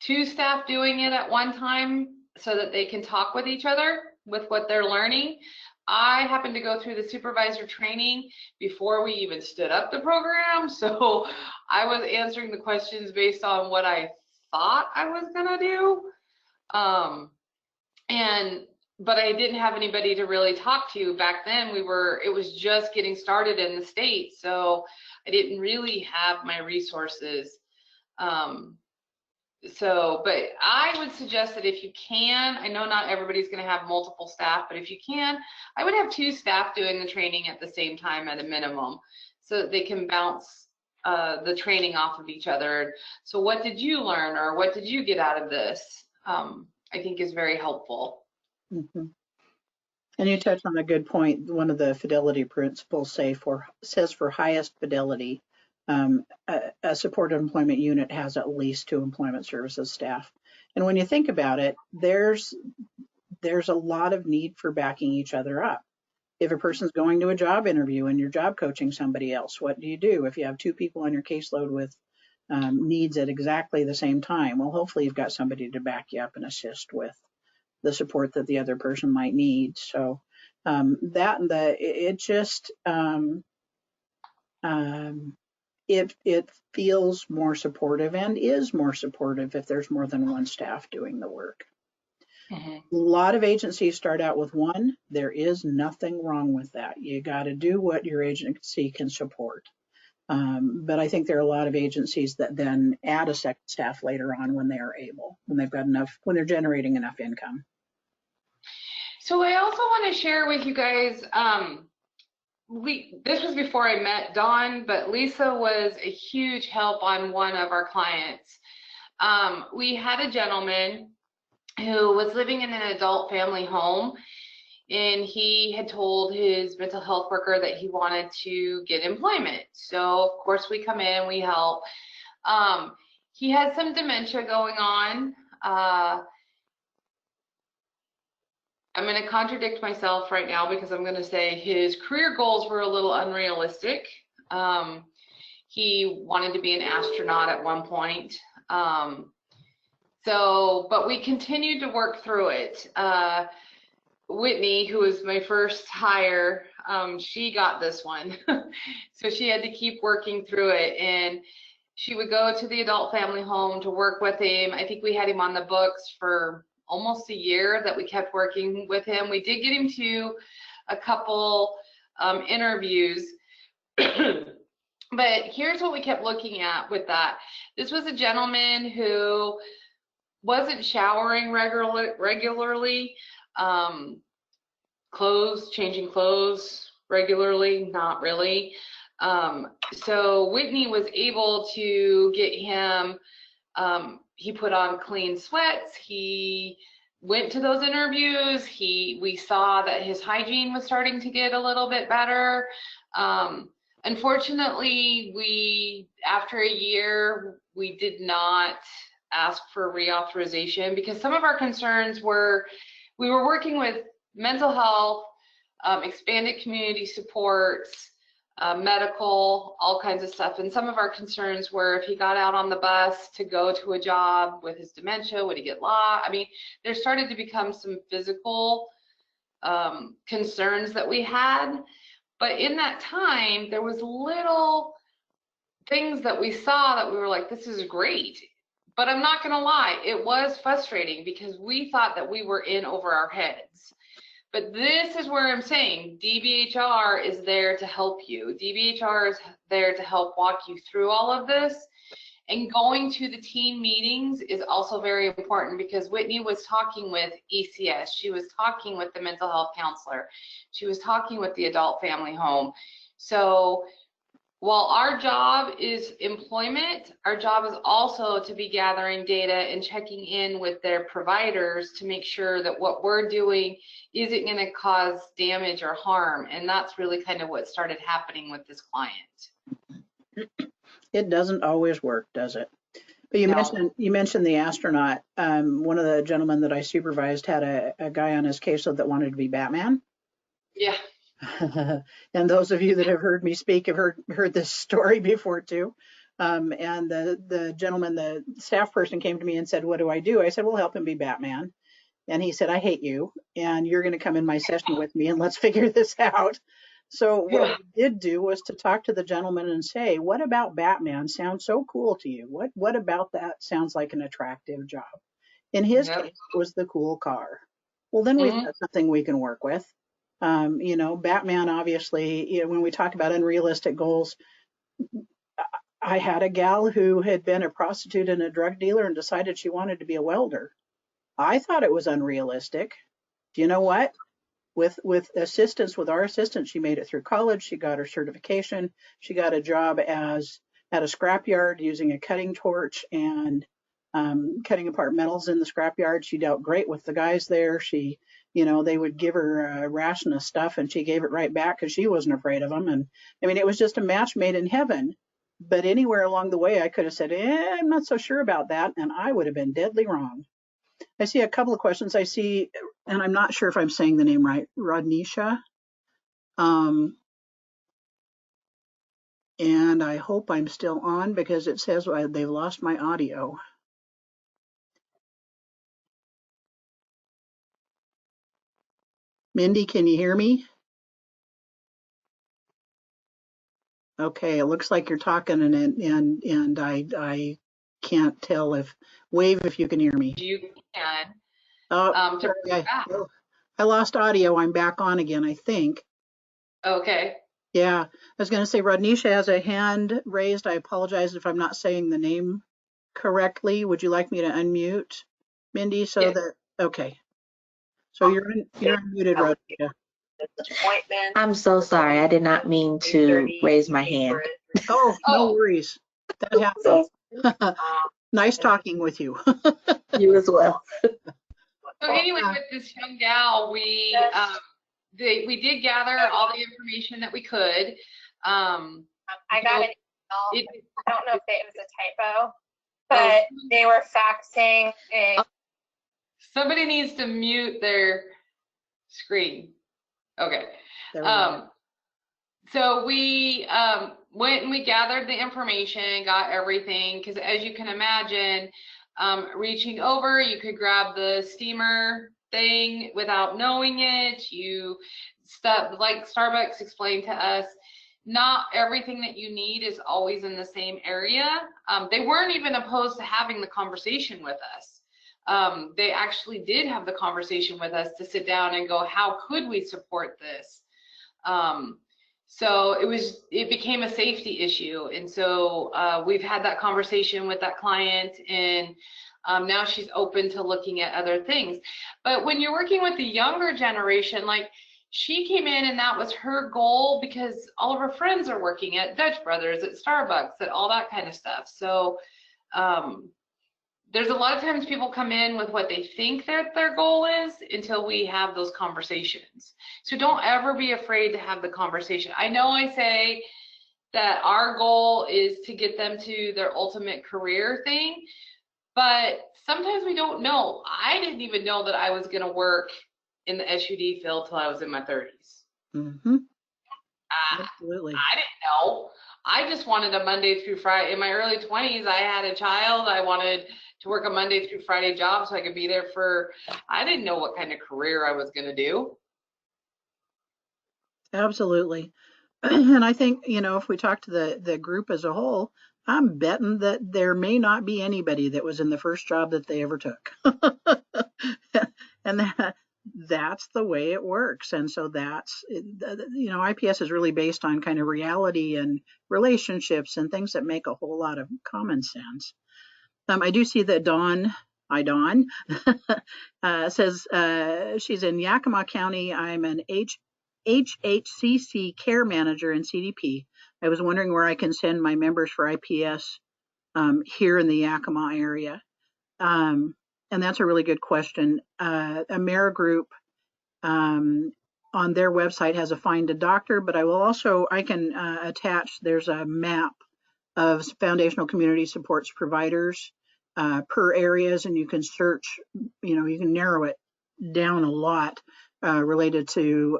2 staff doing it at one time so that they can talk with each other with what they're learning. I happened to go through the supervisor training before we even stood up the program, so I was answering the questions based on what I thought I was gonna do, but I didn't have anybody to really talk to back then. It was just getting started in the state, so I didn't really have my resources So, but I would suggest that if you can, I know not everybody's going to have multiple staff, but if you can, I would have 2 staff doing the training at the same time at a minimum, so that they can bounce the training off of each other. So what did you learn, or what did you get out of this? I think is very helpful. Mm-hmm. And you touched on a good point. One of the fidelity principles says for highest fidelity, a supported employment unit has at least 2 employment services staff. And when you think about it, there's a lot of need for backing each other up. If a person's going to a job interview and you're job coaching somebody else, what do you do? If you have 2 people on your caseload with needs at exactly the same time, well, hopefully you've got somebody to back you up and assist with the support that the other person might need. So it feels more supportive and is more supportive if there's more than 1 staff doing the work. Mm-hmm. A lot of agencies start out with 1. There is nothing wrong with that. You got to do what your agency can support. But I think there are a lot of agencies that then add a second staff later on when they are able, when they've got enough, when they're generating enough income. So I also want to share with you guys, this was before I met Dawn, but Lisa was a huge help on one of our clients. We had a gentleman who was living in an adult family home, and he had told his mental health worker that he wanted to get employment. So of course we come in, we help. He had some dementia going on. I'm going to contradict myself right now because I'm going to say his career goals were a little unrealistic. He wanted to be an astronaut at one point. But we continued to work through it. Whitney, who was my first hire, she got this one. So she had to keep working through it. And she would go to the adult family home to work with him. I think we had him on the books for almost a year that we kept working with him. We did get him to a couple interviews. But here's what we kept looking at with that. This was a gentleman who wasn't showering regularly, changing clothes regularly, not really. So Whitney was able to get him, he put on clean sweats, he went to those interviews, we saw that his hygiene was starting to get a little bit better. Unfortunately, after a year, we did not ask for reauthorization because some of our concerns were, we were working with mental health, expanded community supports, medical, all kinds of stuff. And some of our concerns were if he got out on the bus to go to a job with his dementia, would he get lost? I mean, there started to become some physical concerns that we had. But in that time, there was little things that we saw that we were like, this is great. But I'm not going to lie, it was frustrating because we thought that we were in over our heads. But this is where I'm saying DBHR is there to help you. DBHR is there to help walk you through all of this. And going to the team meetings is also very important because Whitney was talking with ECS. She was talking with the mental health counselor. She was talking with the adult family home. So while our job is employment, our job is also to be gathering data and checking in with their providers to make sure that what we're doing isn't going to cause damage or harm. And that's really kind of what started happening with this client. It doesn't always work, does it? But you mentioned the astronaut. One of the gentlemen that I supervised had a guy on his caseload that wanted to be Batman. Yeah. And those of you that have heard me speak have heard this story before too. And the gentleman, the staff person came to me and said, what do I do? I said, well, help him be Batman. And he said, I hate you, and you're going to come in my session with me and let's figure this out. So what we did do was to talk to the gentleman and say, what about Batman sounds so cool to you? What about that sounds like an attractive job? In his case, it was the cool car. Well, then we've got something we can work with. Batman, obviously, when we talk about unrealistic goals, I had a gal who had been a prostitute and a drug dealer and decided she wanted to be a welder. I thought it was unrealistic. Do you know what? With assistance, with our assistance, she made it through college. She got her certification. She got a job as at a scrapyard using a cutting torch and cutting apart metals in the scrapyard. She dealt great with the guys there. She, they would give her a ration of stuff and she gave it right back because she wasn't afraid of them. And I mean, it was just a match made in heaven. But anywhere along the way, I could have said, I'm not so sure about that. And I would have been deadly wrong. I see a couple of questions. I see, and I'm not sure if I'm saying the name right, Rodnisha. And I hope I'm still on because it says they've lost my audio. Mindy, can you hear me? Okay, it looks like you're talking and I can't tell if wave if you can hear me. You can. Oh, sorry, I lost audio. I'm back on again, I think. Okay. Yeah, I was going to say Rodnisha has a hand raised. I apologize if I'm not saying the name correctly. Would you like me to unmute, Mindy? So that okay. So you're unmuted, Rodnisha. I'm so sorry. I did not mean to raise my hand. Oh, no worries. That happens. Nice talking with you. You as well. So anyway, with this young gal, we did gather all the information that we could. I got an email. I don't know if it was a typo, but they were faxing a. Somebody needs to mute their screen. Okay. So we went and we gathered the information, got everything, because as you can imagine, reaching over, you could grab the steamer thing without knowing it. Like Starbucks explained to us, not everything that you need is always in the same area. They weren't even opposed to having the conversation with us. They actually did have the conversation with us to sit down and go, how could we support this? So it became a safety issue. And so we've had that conversation with that client, and now she's open to looking at other things. But when you're working with the younger generation, like she came in and that was her goal because all of her friends are working at Dutch Brothers, at Starbucks, at all that kind of stuff. So there's a lot of times people come in with what they think their goal is until we have those conversations. So don't ever be afraid to have the conversation. I know I say that our goal is to get them to their ultimate career thing, but sometimes we don't know. I didn't even know that I was going to work in the SUD field till I was in my 30s. Mm-hmm. Absolutely. I didn't know. I just wanted a Monday through Friday. In my early 20s, I had a child. I wanted to work a Monday through Friday job so I could be there I didn't know what kind of career I was going to do. Absolutely. And I think, if we talk to the group as a whole, I'm betting that there may not be anybody that was in the first job that they ever took. And that's the way it works. And so that's, IPS is really based on kind of reality and relationships and things that make a whole lot of common sense. I do see that Dawn says she's in Yakima County. I'm an HHCC care manager in CDP. I was wondering where I can send my members for IPS here in the Yakima area. And that's a really good question. Amera Group on their website has a find a doctor, but I can attach, there's a map of foundational community supports providers per areas, and you can search, you can narrow it down a lot related to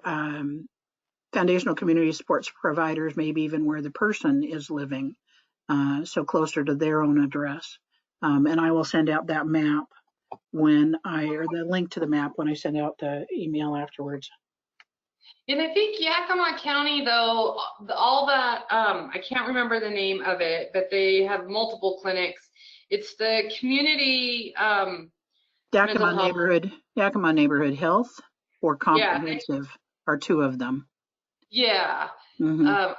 foundational community supports providers, maybe even where the person is living, so closer to their own address. And I will send out that map or the link to the map when I send out the email afterwards. And I think Yakima County, though, all that, I can't remember the name of it, but they have multiple clinics. It's the community Yakima Neighborhood Health or Comprehensive are two of them. Yeah. Mm-hmm.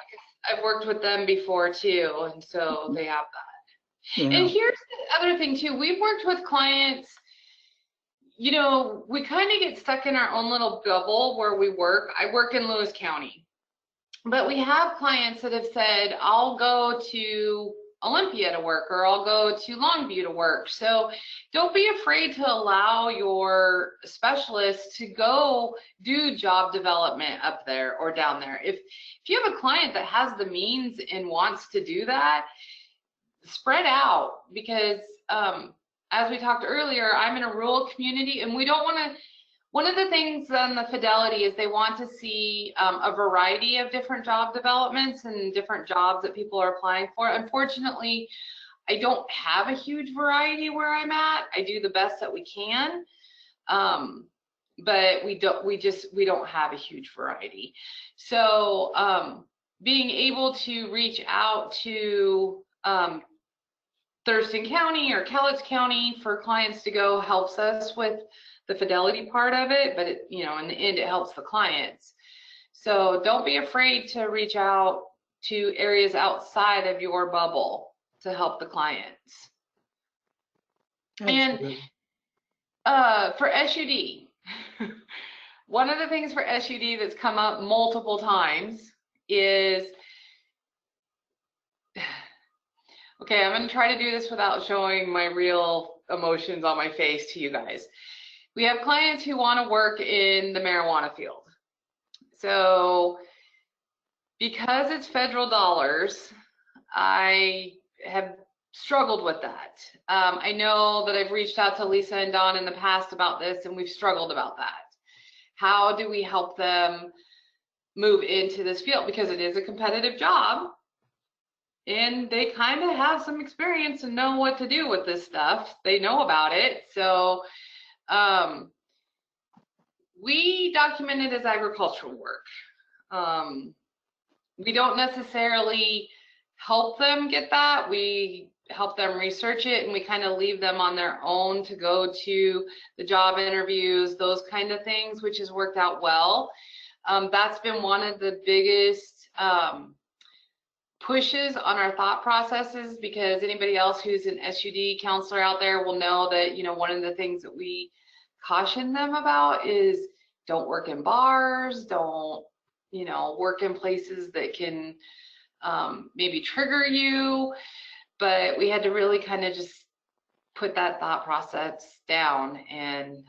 I've worked with them before too, and so they have that. Yeah. And here's the other thing too. We've worked with clients, you know, we kind of get stuck in our own little bubble where we work. I work in Lewis County, but we have clients that have said, I'll go to Olympia to work, or I'll go to Longview to work. So don't be afraid to allow your specialists to go do job development up there or down there. If you have a client that has the means and wants to do that, spread out, because as we talked earlier, I'm in a rural community, and we don't want to. One of the things on the Fidelity is they want to see a variety of different job developments and different jobs that people are applying for. Unfortunately, I don't have a huge variety where I'm at. I do the best that we can, but we don't have a huge variety. So being able to reach out to Thurston County or Cowlitz County for clients to go helps us with the Fidelity part of it, but you know, in the end, it helps the clients. So don't be afraid to reach out to areas outside of your bubble to help the clients. Absolutely. And for SUD, one of the things for SUD that's come up multiple times is, okay, I'm going to try to do this without showing my real emotions on my face to you guys. We have clients who want to work in the marijuana field. So because it's federal dollars, I have struggled with that. I know that I've reached out to Lisa and Dawn in the past about this, and we've struggled about that. How do we help them move into this field? Because it is a competitive job, and they kind of have some experience and know what to do with this stuff. They know about it. So we document it as agricultural work. We don't necessarily help them get that. We help them research it, and we kind of leave them on their own to go to the job interviews, those kind of things, which has worked out well. That's been one of the biggest pushes on our thought processes, because anybody else who's an SUD counselor out there will know that, you know, one of the things that we caution them about is don't work in bars, don't, you know, work in places that can maybe trigger you. But we had to really kind of just put that thought process down. And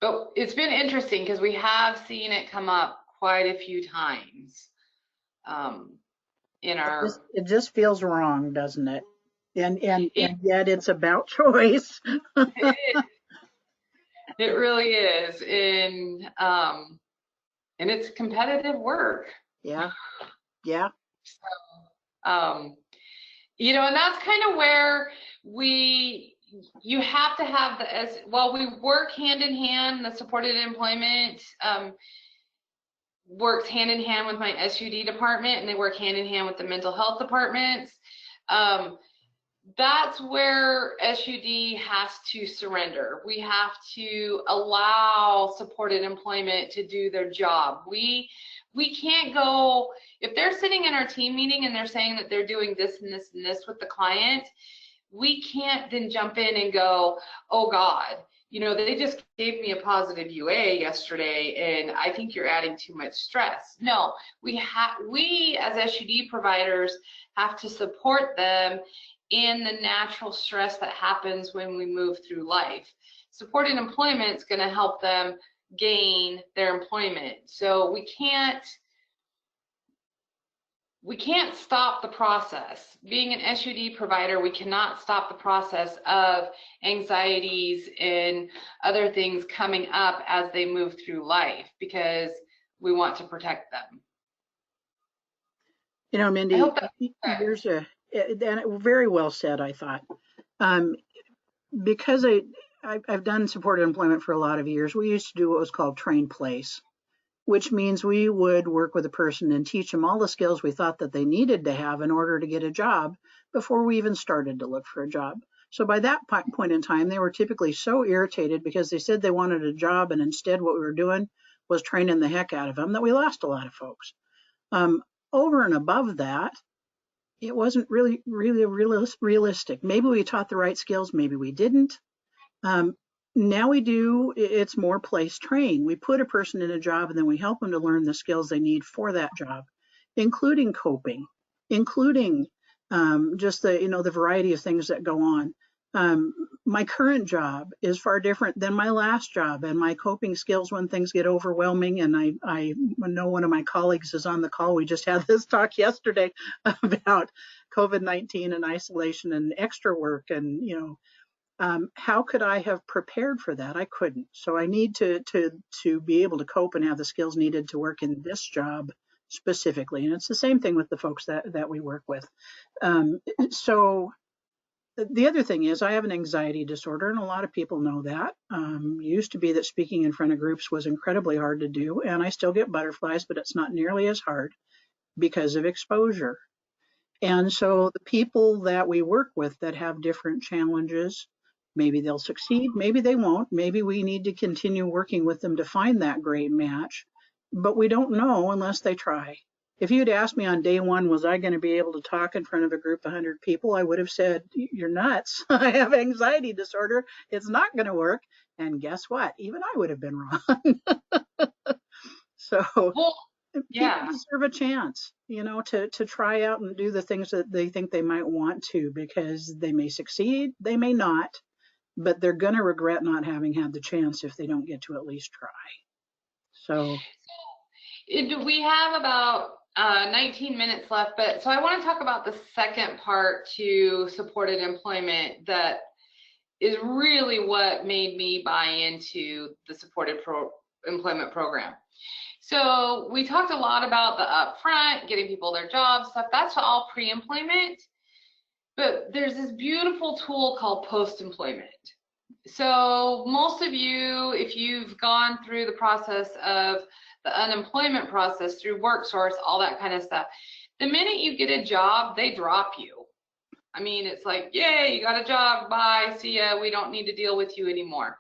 but it's been interesting because we have seen it come up quite a few times in our. It just feels wrong, doesn't it? And yet it's about choice. It really is, and it's competitive work. Yeah, yeah. So, you know, and that's kind of where you have to have while we work hand in hand. The supported employment works hand in hand with my SUD department, and they work hand in hand with the mental health departments. That's where SUD has to surrender. We have to allow supported employment to do their job. We can't go, if they're sitting in our team meeting and they're saying that they're doing this and this and this with the client, we can't then jump in and go, oh God, you know, they just gave me a positive UA yesterday and I think you're adding too much stress. No, we as SUD providers have to support them in the natural stress that happens when we move through life. Supported employment is going to help them gain their employment. So we can't stop the process. Being an SUD provider, we cannot stop the process of anxieties and other things coming up as they move through life, because we want to protect them. You know, Mindy, there's and very well said, I thought. Because I've done supported employment for a lot of years, we used to do what was called train place, which means we would work with a person and teach them all the skills we thought that they needed to have in order to get a job before we even started to look for a job. So by that point in time, they were typically so irritated because they said they wanted a job, and instead what we were doing was training the heck out of them, that we lost a lot of folks. over and above that, it wasn't really realistic. Maybe we taught the right skills, maybe we didn't. Now we do, it's more place train. We put a person in a job and then we help them to learn the skills they need for that job, including coping, including just the variety of things that go on. My current job is far different than my last job, and my coping skills when things get overwhelming. And I know one of my colleagues is on the call. We just had this talk yesterday about COVID-19 and isolation and extra work, and how could I have prepared for that? I couldn't. So I need to be able to cope and have the skills needed to work in this job specifically. And it's the same thing with the folks that we work with. So the other thing is I have an anxiety disorder, and a lot of people know that. Used to be that speaking in front of groups was incredibly hard to do, and I still get butterflies, but it's not nearly as hard because of exposure. And so the people that we work with that have different challenges, maybe they'll succeed, maybe they won't. Maybe we need to continue working with them to find that great match, but we don't know unless they try. If you'd asked me on day one, was I going to be able to talk in front of a group of 100 people, I would have said, you're nuts. I have anxiety disorder. It's not going to work. And guess what? Even I would have been wrong. So people deserve a chance, to try out and do the things that they think they might want to, because they may succeed, they may not, but they're going to regret not having had the chance if they don't get to at least try. So we have about 19 minutes left, but so I want to talk about the second part to supported employment that is really what made me buy into the supported employment program. So we talked a lot about the upfront, getting people their jobs, stuff. That's all pre-employment, but there's this beautiful tool called post-employment. So most of you, if you've gone through the process of the unemployment process through WorkSource, all that kind of stuff, the minute you get a job, they drop you. I mean, it's like, yay, you got a job, bye, see ya, we don't need to deal with you anymore.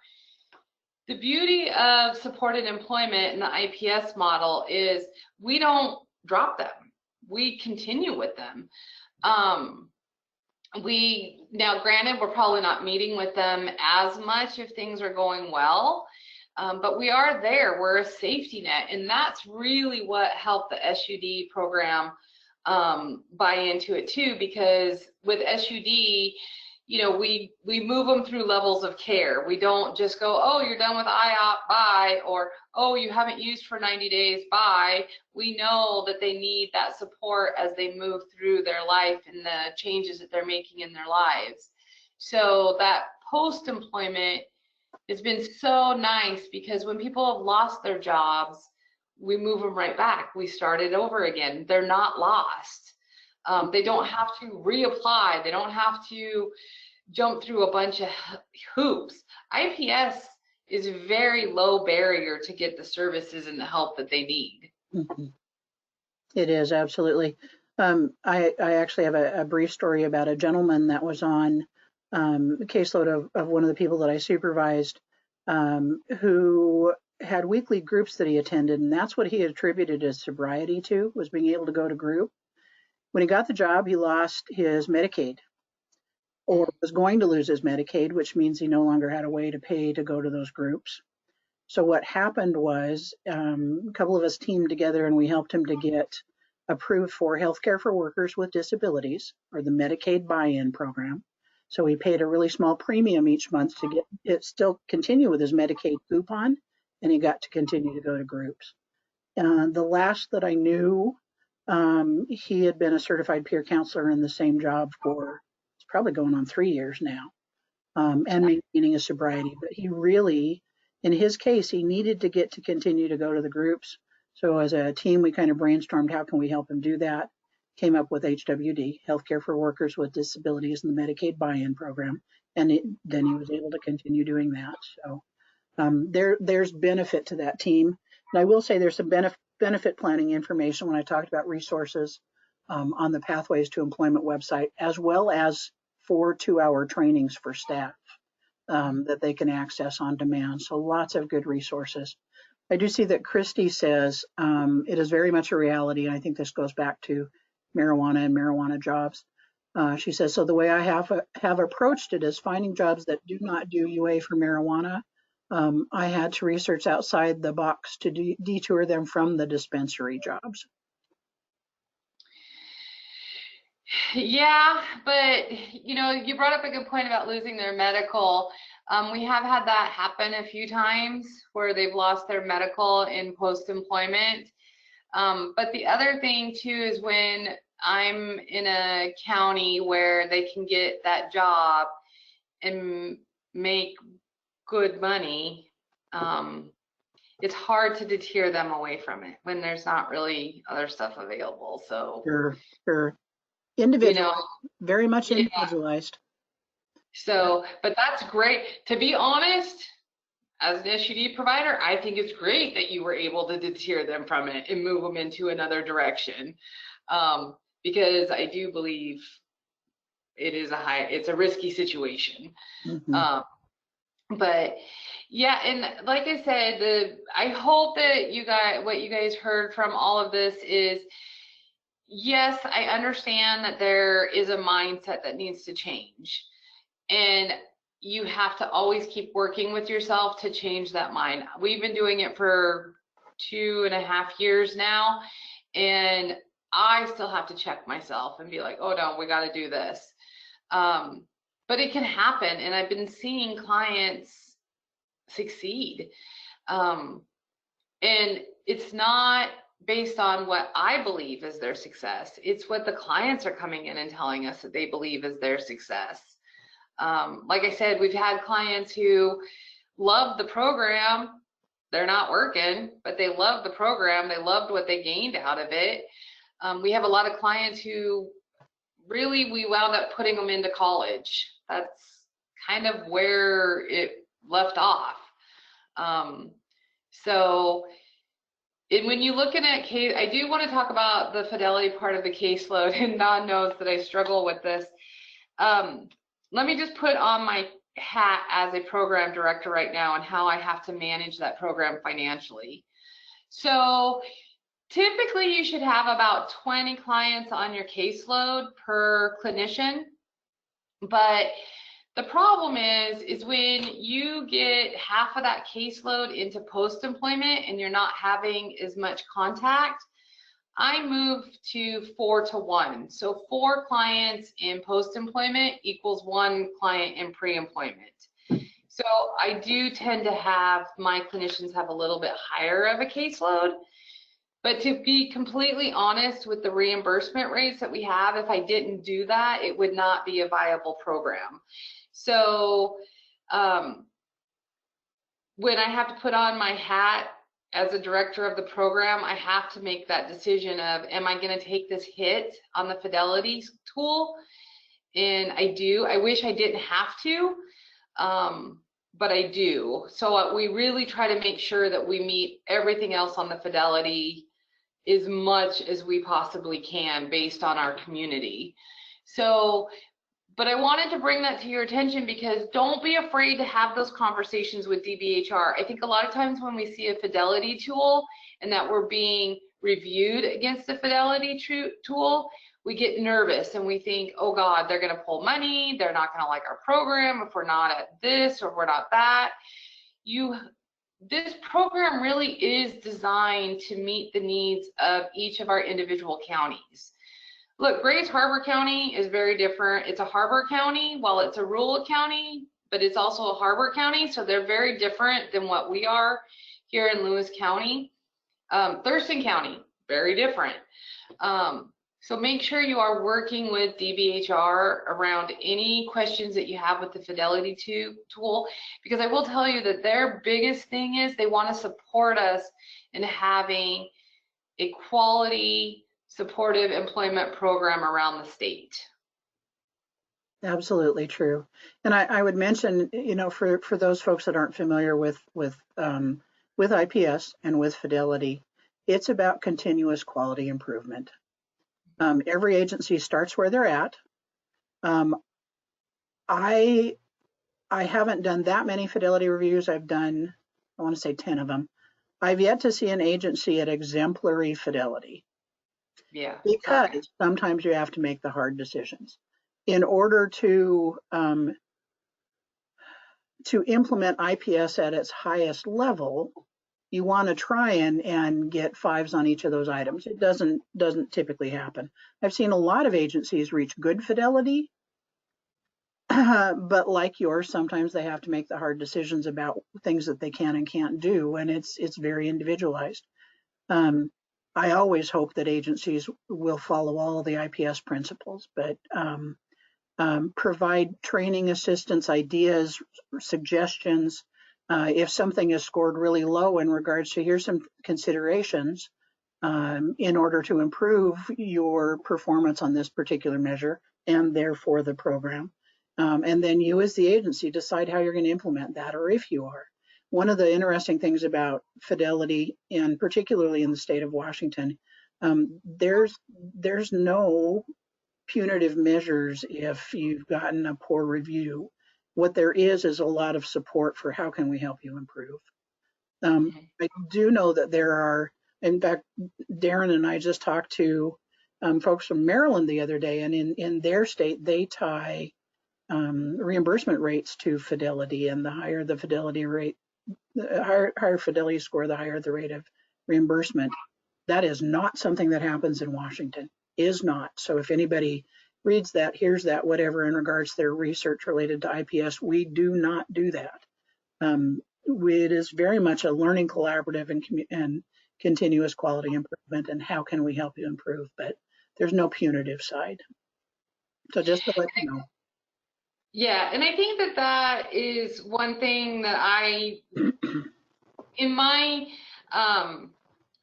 The beauty of supported employment in the IPS model is we don't drop them. We continue with them. Now granted, we're probably not meeting with them as much if things are going well, but we are there. We're a safety net, and that's really what helped the SUD program buy into it too, because with SUD, we move them through levels of care. We don't just go, oh, you're done with IOP, bye, or oh, you haven't used for 90 days, bye. We know that they need that support as they move through their life and the changes that they're making in their lives. So that post-employment has been so nice, because when people have lost their jobs, we move them right back. We start it over again. They're not lost. They don't have to reapply. They don't have to jump through a bunch of hoops. IPS is a very low barrier to get the services and the help that they need. Mm-hmm. It is, absolutely. I actually have a brief story about a gentleman that was on the caseload of one of the people that I supervised, who had weekly groups that he attended, and that's what he attributed his sobriety to, was being able to go to group. When he got the job, he lost his Medicaid, or was going to lose his Medicaid, which means he no longer had a way to pay to go to those groups. So what happened was a couple of us teamed together and we helped him to get approved for healthcare for workers with disabilities, or the Medicaid buy-in program. So he paid a really small premium each month to get it, still continue with his Medicaid coupon, and he got to continue to go to groups. The last that I knew, he had been a certified peer counselor in the same job for, it's probably going on 3 years now, and maintaining his sobriety. But he really, in his case, he needed to get to continue to go to the groups. So as a team, we kind of brainstormed, how can we help him do that? Came up with HWD, Healthcare for Workers with Disabilities, and the Medicaid buy-in program. And then he was able to continue doing that. So there's benefit to that team. And I will say there's some benefit planning information when I talked about resources on the Pathways to Employment website, as well as 4 2-hour trainings for staff that they can access on demand. So lots of good resources. I do see that Christy says it is very much a reality, and I think this goes back to marijuana and marijuana jobs. She says, so the way I have approached it is finding jobs that do not do UA for marijuana. I had to research outside the box to detour them from the dispensary jobs. Yeah, but you brought up a good point about losing their medical. We have had that happen a few times where they've lost their medical in post-employment. But the other thing too is when I'm in a county where they can get that job and make good money, it's hard to deter them away from it when there's not really other stuff available. So sure. Individualized, very much individualized. So, but that's great. To be honest, as an SUD provider, I think it's great that you were able to deter them from it and move them into another direction. Because I do believe it's a risky situation. Mm-hmm. But yeah, and like I said, I hope that what you guys heard from all of this is, yes, I understand that there is a mindset that needs to change. And you have to always keep working with yourself to change that mind. We've been doing it for 2.5 years now, and I still have to check myself and be like, oh no, we got to do this. But it can happen, and I've been seeing clients succeed. And it's not based on what I believe is their success. It's what the clients are coming in and telling us that they believe is their success. Like I said, we've had clients who love the program. They're not working, but they love the program. They loved what they gained out of it. We have a lot of clients who really, we wound up putting them into college. That's kind of where it left off. When you look at case, I do want to talk about the fidelity part of the caseload, and Don knows that I struggle with this. Let me just put on my hat as a program director right now and how I have to manage that program financially. So typically you should have about 20 clients on your caseload per clinician. But the problem is when you get half of that caseload into post-employment and you're not having as much contact, I moved to 4-to-1. So 4 clients in post-employment equals 1 client in pre-employment. So I do tend to have my clinicians have a little bit higher of a caseload. But to be completely honest with the reimbursement rates that we have, if I didn't do that, it would not be a viable program. So when I have to put on my hat as a director of the program, I have to make that decision of, am I going to take this hit on the fidelity tool? And I do. I wish I didn't have to, but I do. So we really try to make sure that we meet everything else on the fidelity as much as we possibly can based on our community. So, but I wanted to bring that to your attention because don't be afraid to have those conversations with DBHR. I think a lot of times when we see a fidelity tool and that we're being reviewed against the fidelity tool, we get nervous and we think, oh God, they're gonna pull money, they're not gonna like our program if we're not at this or we're not that. This program really is designed to meet the needs of each of our individual counties. Look, Grays Harbor County is very different. It's a harbor county, while it's a rural county, but it's also a harbor county, so they're very different than what we are here in Lewis County. Thurston County, very different. So make sure you are working with DBHR around any questions that you have with the fidelity tool, because I will tell you that their biggest thing is they want to support us in having a quality, supportive employment program around the state. Absolutely true. And I would mention, for those folks that aren't familiar with IPS and with fidelity, it's about continuous quality improvement. Every agency starts where they're at. I haven't done that many fidelity reviews. I've done, I want to say 10 of them. I've yet to see an agency at exemplary fidelity. Yeah. Because okay. sometimes you have to make the hard decisions. In order to implement IPS at its highest level, you want to try and get 5s on each of those items. It doesn't typically happen. I've seen a lot of agencies reach good fidelity, but like yours, sometimes they have to make the hard decisions about things that they can and can't do, and it's very individualized. I always hope that agencies will follow all of the IPS principles, but provide training assistance, ideas, suggestions. If something is scored really low in regards to here's some considerations in order to improve your performance on this particular measure and therefore the program. And then you as the agency decide how you're going to implement that, or if you are. One of the interesting things about fidelity, and particularly in the state of Washington, there's no punitive measures if you've gotten a poor review. What there is a lot of support for how can we help you improve. I do know that there are, in fact, Darren and I just talked to folks from Maryland the other day, and in their state, they tie reimbursement rates to fidelity, and the higher the fidelity rate, the higher fidelity score, the higher the rate of reimbursement. That is not something that happens in Washington, is not. So if anybody reads that, hears that, whatever, in regards to their research related to IPS, we do not do that. It is very much a learning collaborative and continuous quality improvement, and how can we help you improve, but there's no punitive side. So just to let you know. Yeah, and I think that is one thing that in my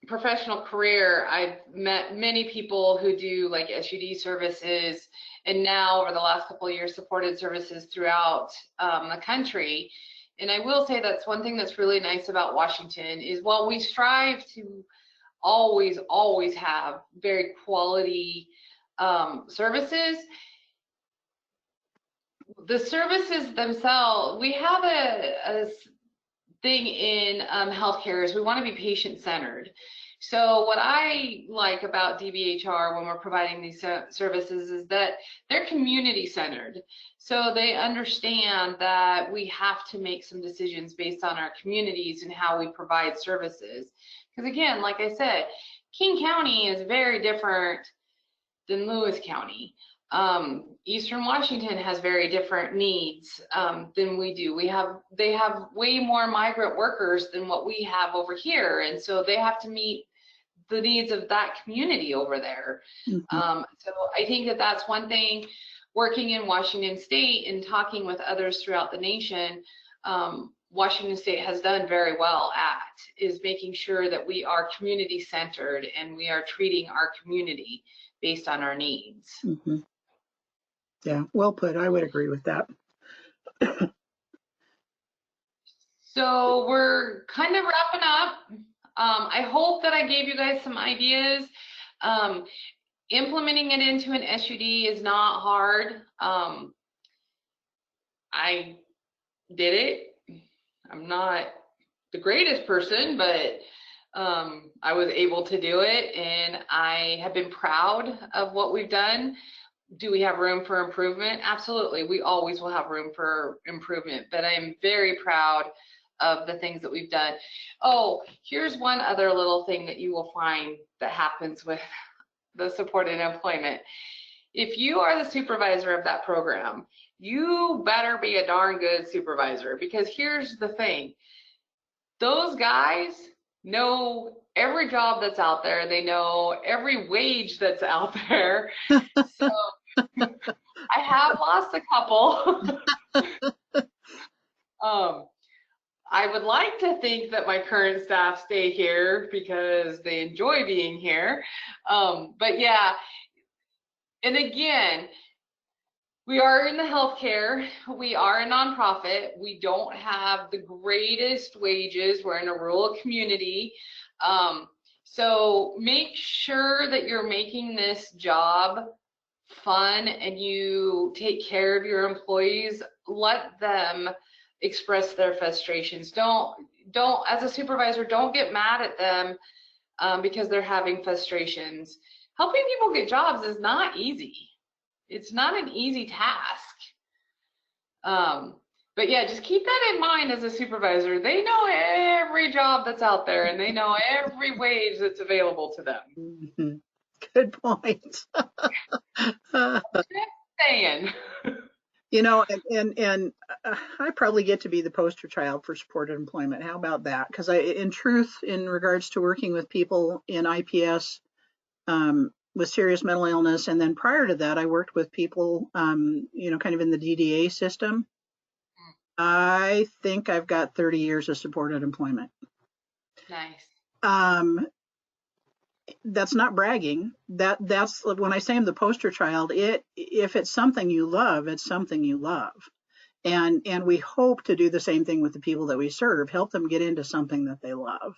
professional career, I've met many people who do like SUD services, and now over the last couple of years supported services throughout the country. And I will say that's one thing that's really nice about Washington is while we strive to always have very quality services, the services themselves, we have a thing in healthcare is we want to be patient-centered. So what I like about DBHR when we're providing these services is that they're community-centered. So they understand that we have to make some decisions based on our communities and how we provide services. Because again, like I said, King County is very different than Lewis County. Eastern Washington has very different needs than we do. They have way more migrant workers than what we have over here, and so they have to meet the needs of that community over there. Mm-hmm. So I think that that's one thing. Working in Washington State and talking with others throughout the nation, Washington State has done very well at is making sure that we are community centered and we are treating our community based on our needs. Mm-hmm. Yeah, well put. I would agree with that. So we're kind of wrapping up. I hope that I gave you guys some ideas. Implementing it into an SUD is not hard. I did it. I'm not the greatest person, but I was able to do it, and I have been proud of what we've done. Do we have room for improvement? Absolutely. We always will have room for improvement, but I am very proud of the things that we've done. Oh, here's one other little thing that you will find that happens with the supported employment. If you are the supervisor of that program, you better be a darn good supervisor, because here's the thing. Those guys know every job that's out there. They know every wage that's out there. So I have lost a couple. I would like to think that my current staff stay here because they enjoy being here. But yeah, and again, we are in the healthcare. We are a nonprofit. We don't have the greatest wages. We're in a rural community. So make sure that you're making this job fun and you take care of your employees. Let them express their frustrations. Don't as a supervisor, don't get mad at them because they're having frustrations. Helping people get jobs is not easy. It's not an easy task. But yeah, just keep that in mind as a supervisor. They know every job that's out there, and they know every wage that's available to them. Mm-hmm. Good point. Just saying. You know, and I probably get to be the poster child for supported employment. How about that? Because in truth, in regards to working with people in IPS with serious mental illness, and then prior to that, I worked with people, you know, kind of in the DDA system. I think I've got 30 years of supported employment. Nice. That's not bragging. That's when I say I'm the poster child. If it's something you love, it's something you love. And we hope to do the same thing with the people that we serve, help them get into something that they love.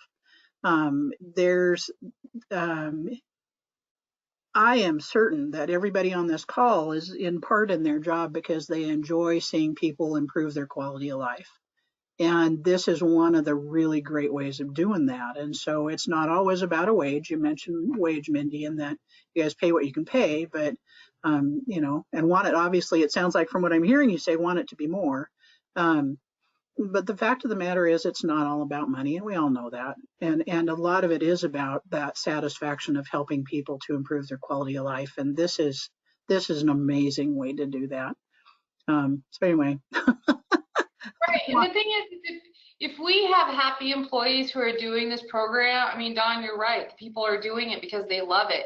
I am certain that everybody on this call is in part in their job because they enjoy seeing people improve their quality of life. And this is one of the really great ways of doing that. And so it's not always about a wage. You mentioned wage, Mindy, and that you guys pay what you can pay, but, you know, and want it, obviously, it sounds like from what I'm hearing you say, want it to be more. But the fact of the matter is it's not all about money, and we all know that. And a lot of it is about that satisfaction of helping people to improve their quality of life. And this is an amazing way to do that. So anyway. Right, and the thing is, if we have happy employees who are doing this program, I mean, Dawn, you're right. People are doing it because they love it.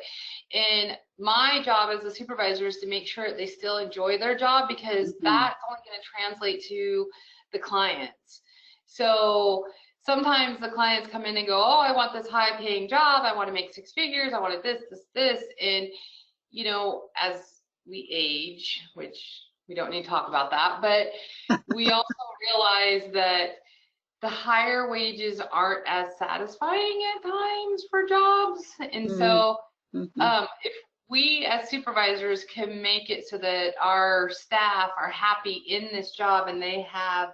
And my job as a supervisor is to make sure that they still enjoy their job, because that's only going to translate to the clients. So sometimes the clients come in and go, oh, I want this high paying job. I want to make 6 figures. I wanted this. And, you know, as we age, which we don't need to talk about that, but we also realize that the higher wages aren't as satisfying at times for jobs. And so if we as supervisors can make it so that our staff are happy in this job and they have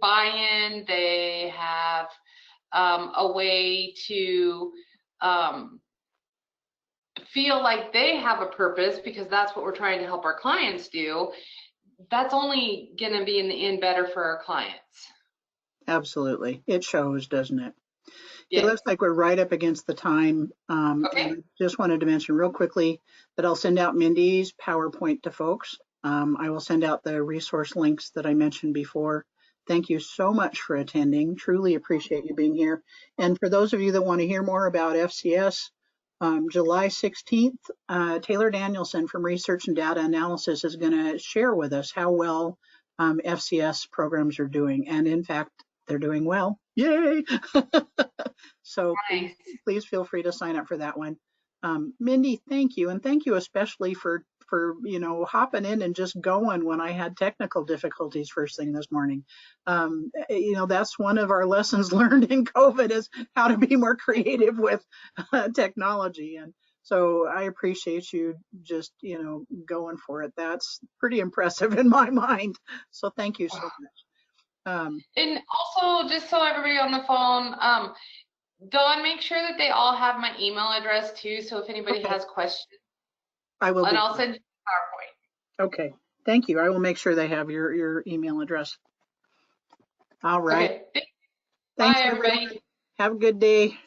buy-in, they have a way to feel like they have a purpose, because that's what we're trying to help our clients do, that's only going to be in the end better for our clients. Absolutely. It shows, doesn't it? Yes. It looks like we're right up against the time. Okay. And I just wanted to mention real quickly that I'll send out Mindy's PowerPoint to folks. I will send out the resource links that I mentioned before. Thank you so much for attending. Truly appreciate you being here. And for those of you that want to hear more about FCS, July 16th, Taylor Danielson from Research and Data Analysis is going to share with us how well FCS programs are doing. And in fact, they're doing well. Yay! So nice. please feel free to sign up for that one. Mindy, thank you. And thank you especially for you know, hopping in and just going when I had technical difficulties first thing this morning. You know, that's one of our lessons learned in COVID, is how to be more creative with technology. And so I appreciate you just, you know, going for it. That's pretty impressive in my mind. So thank you so much. And also, just so everybody on the phone, Dawn, make sure that they all have my email address too. So if anybody has questions, I will. And I'll send you the PowerPoint. Okay. Thank you. I will make sure they have your email address. All right. Okay. Thanks, bye, everybody. Have a good day.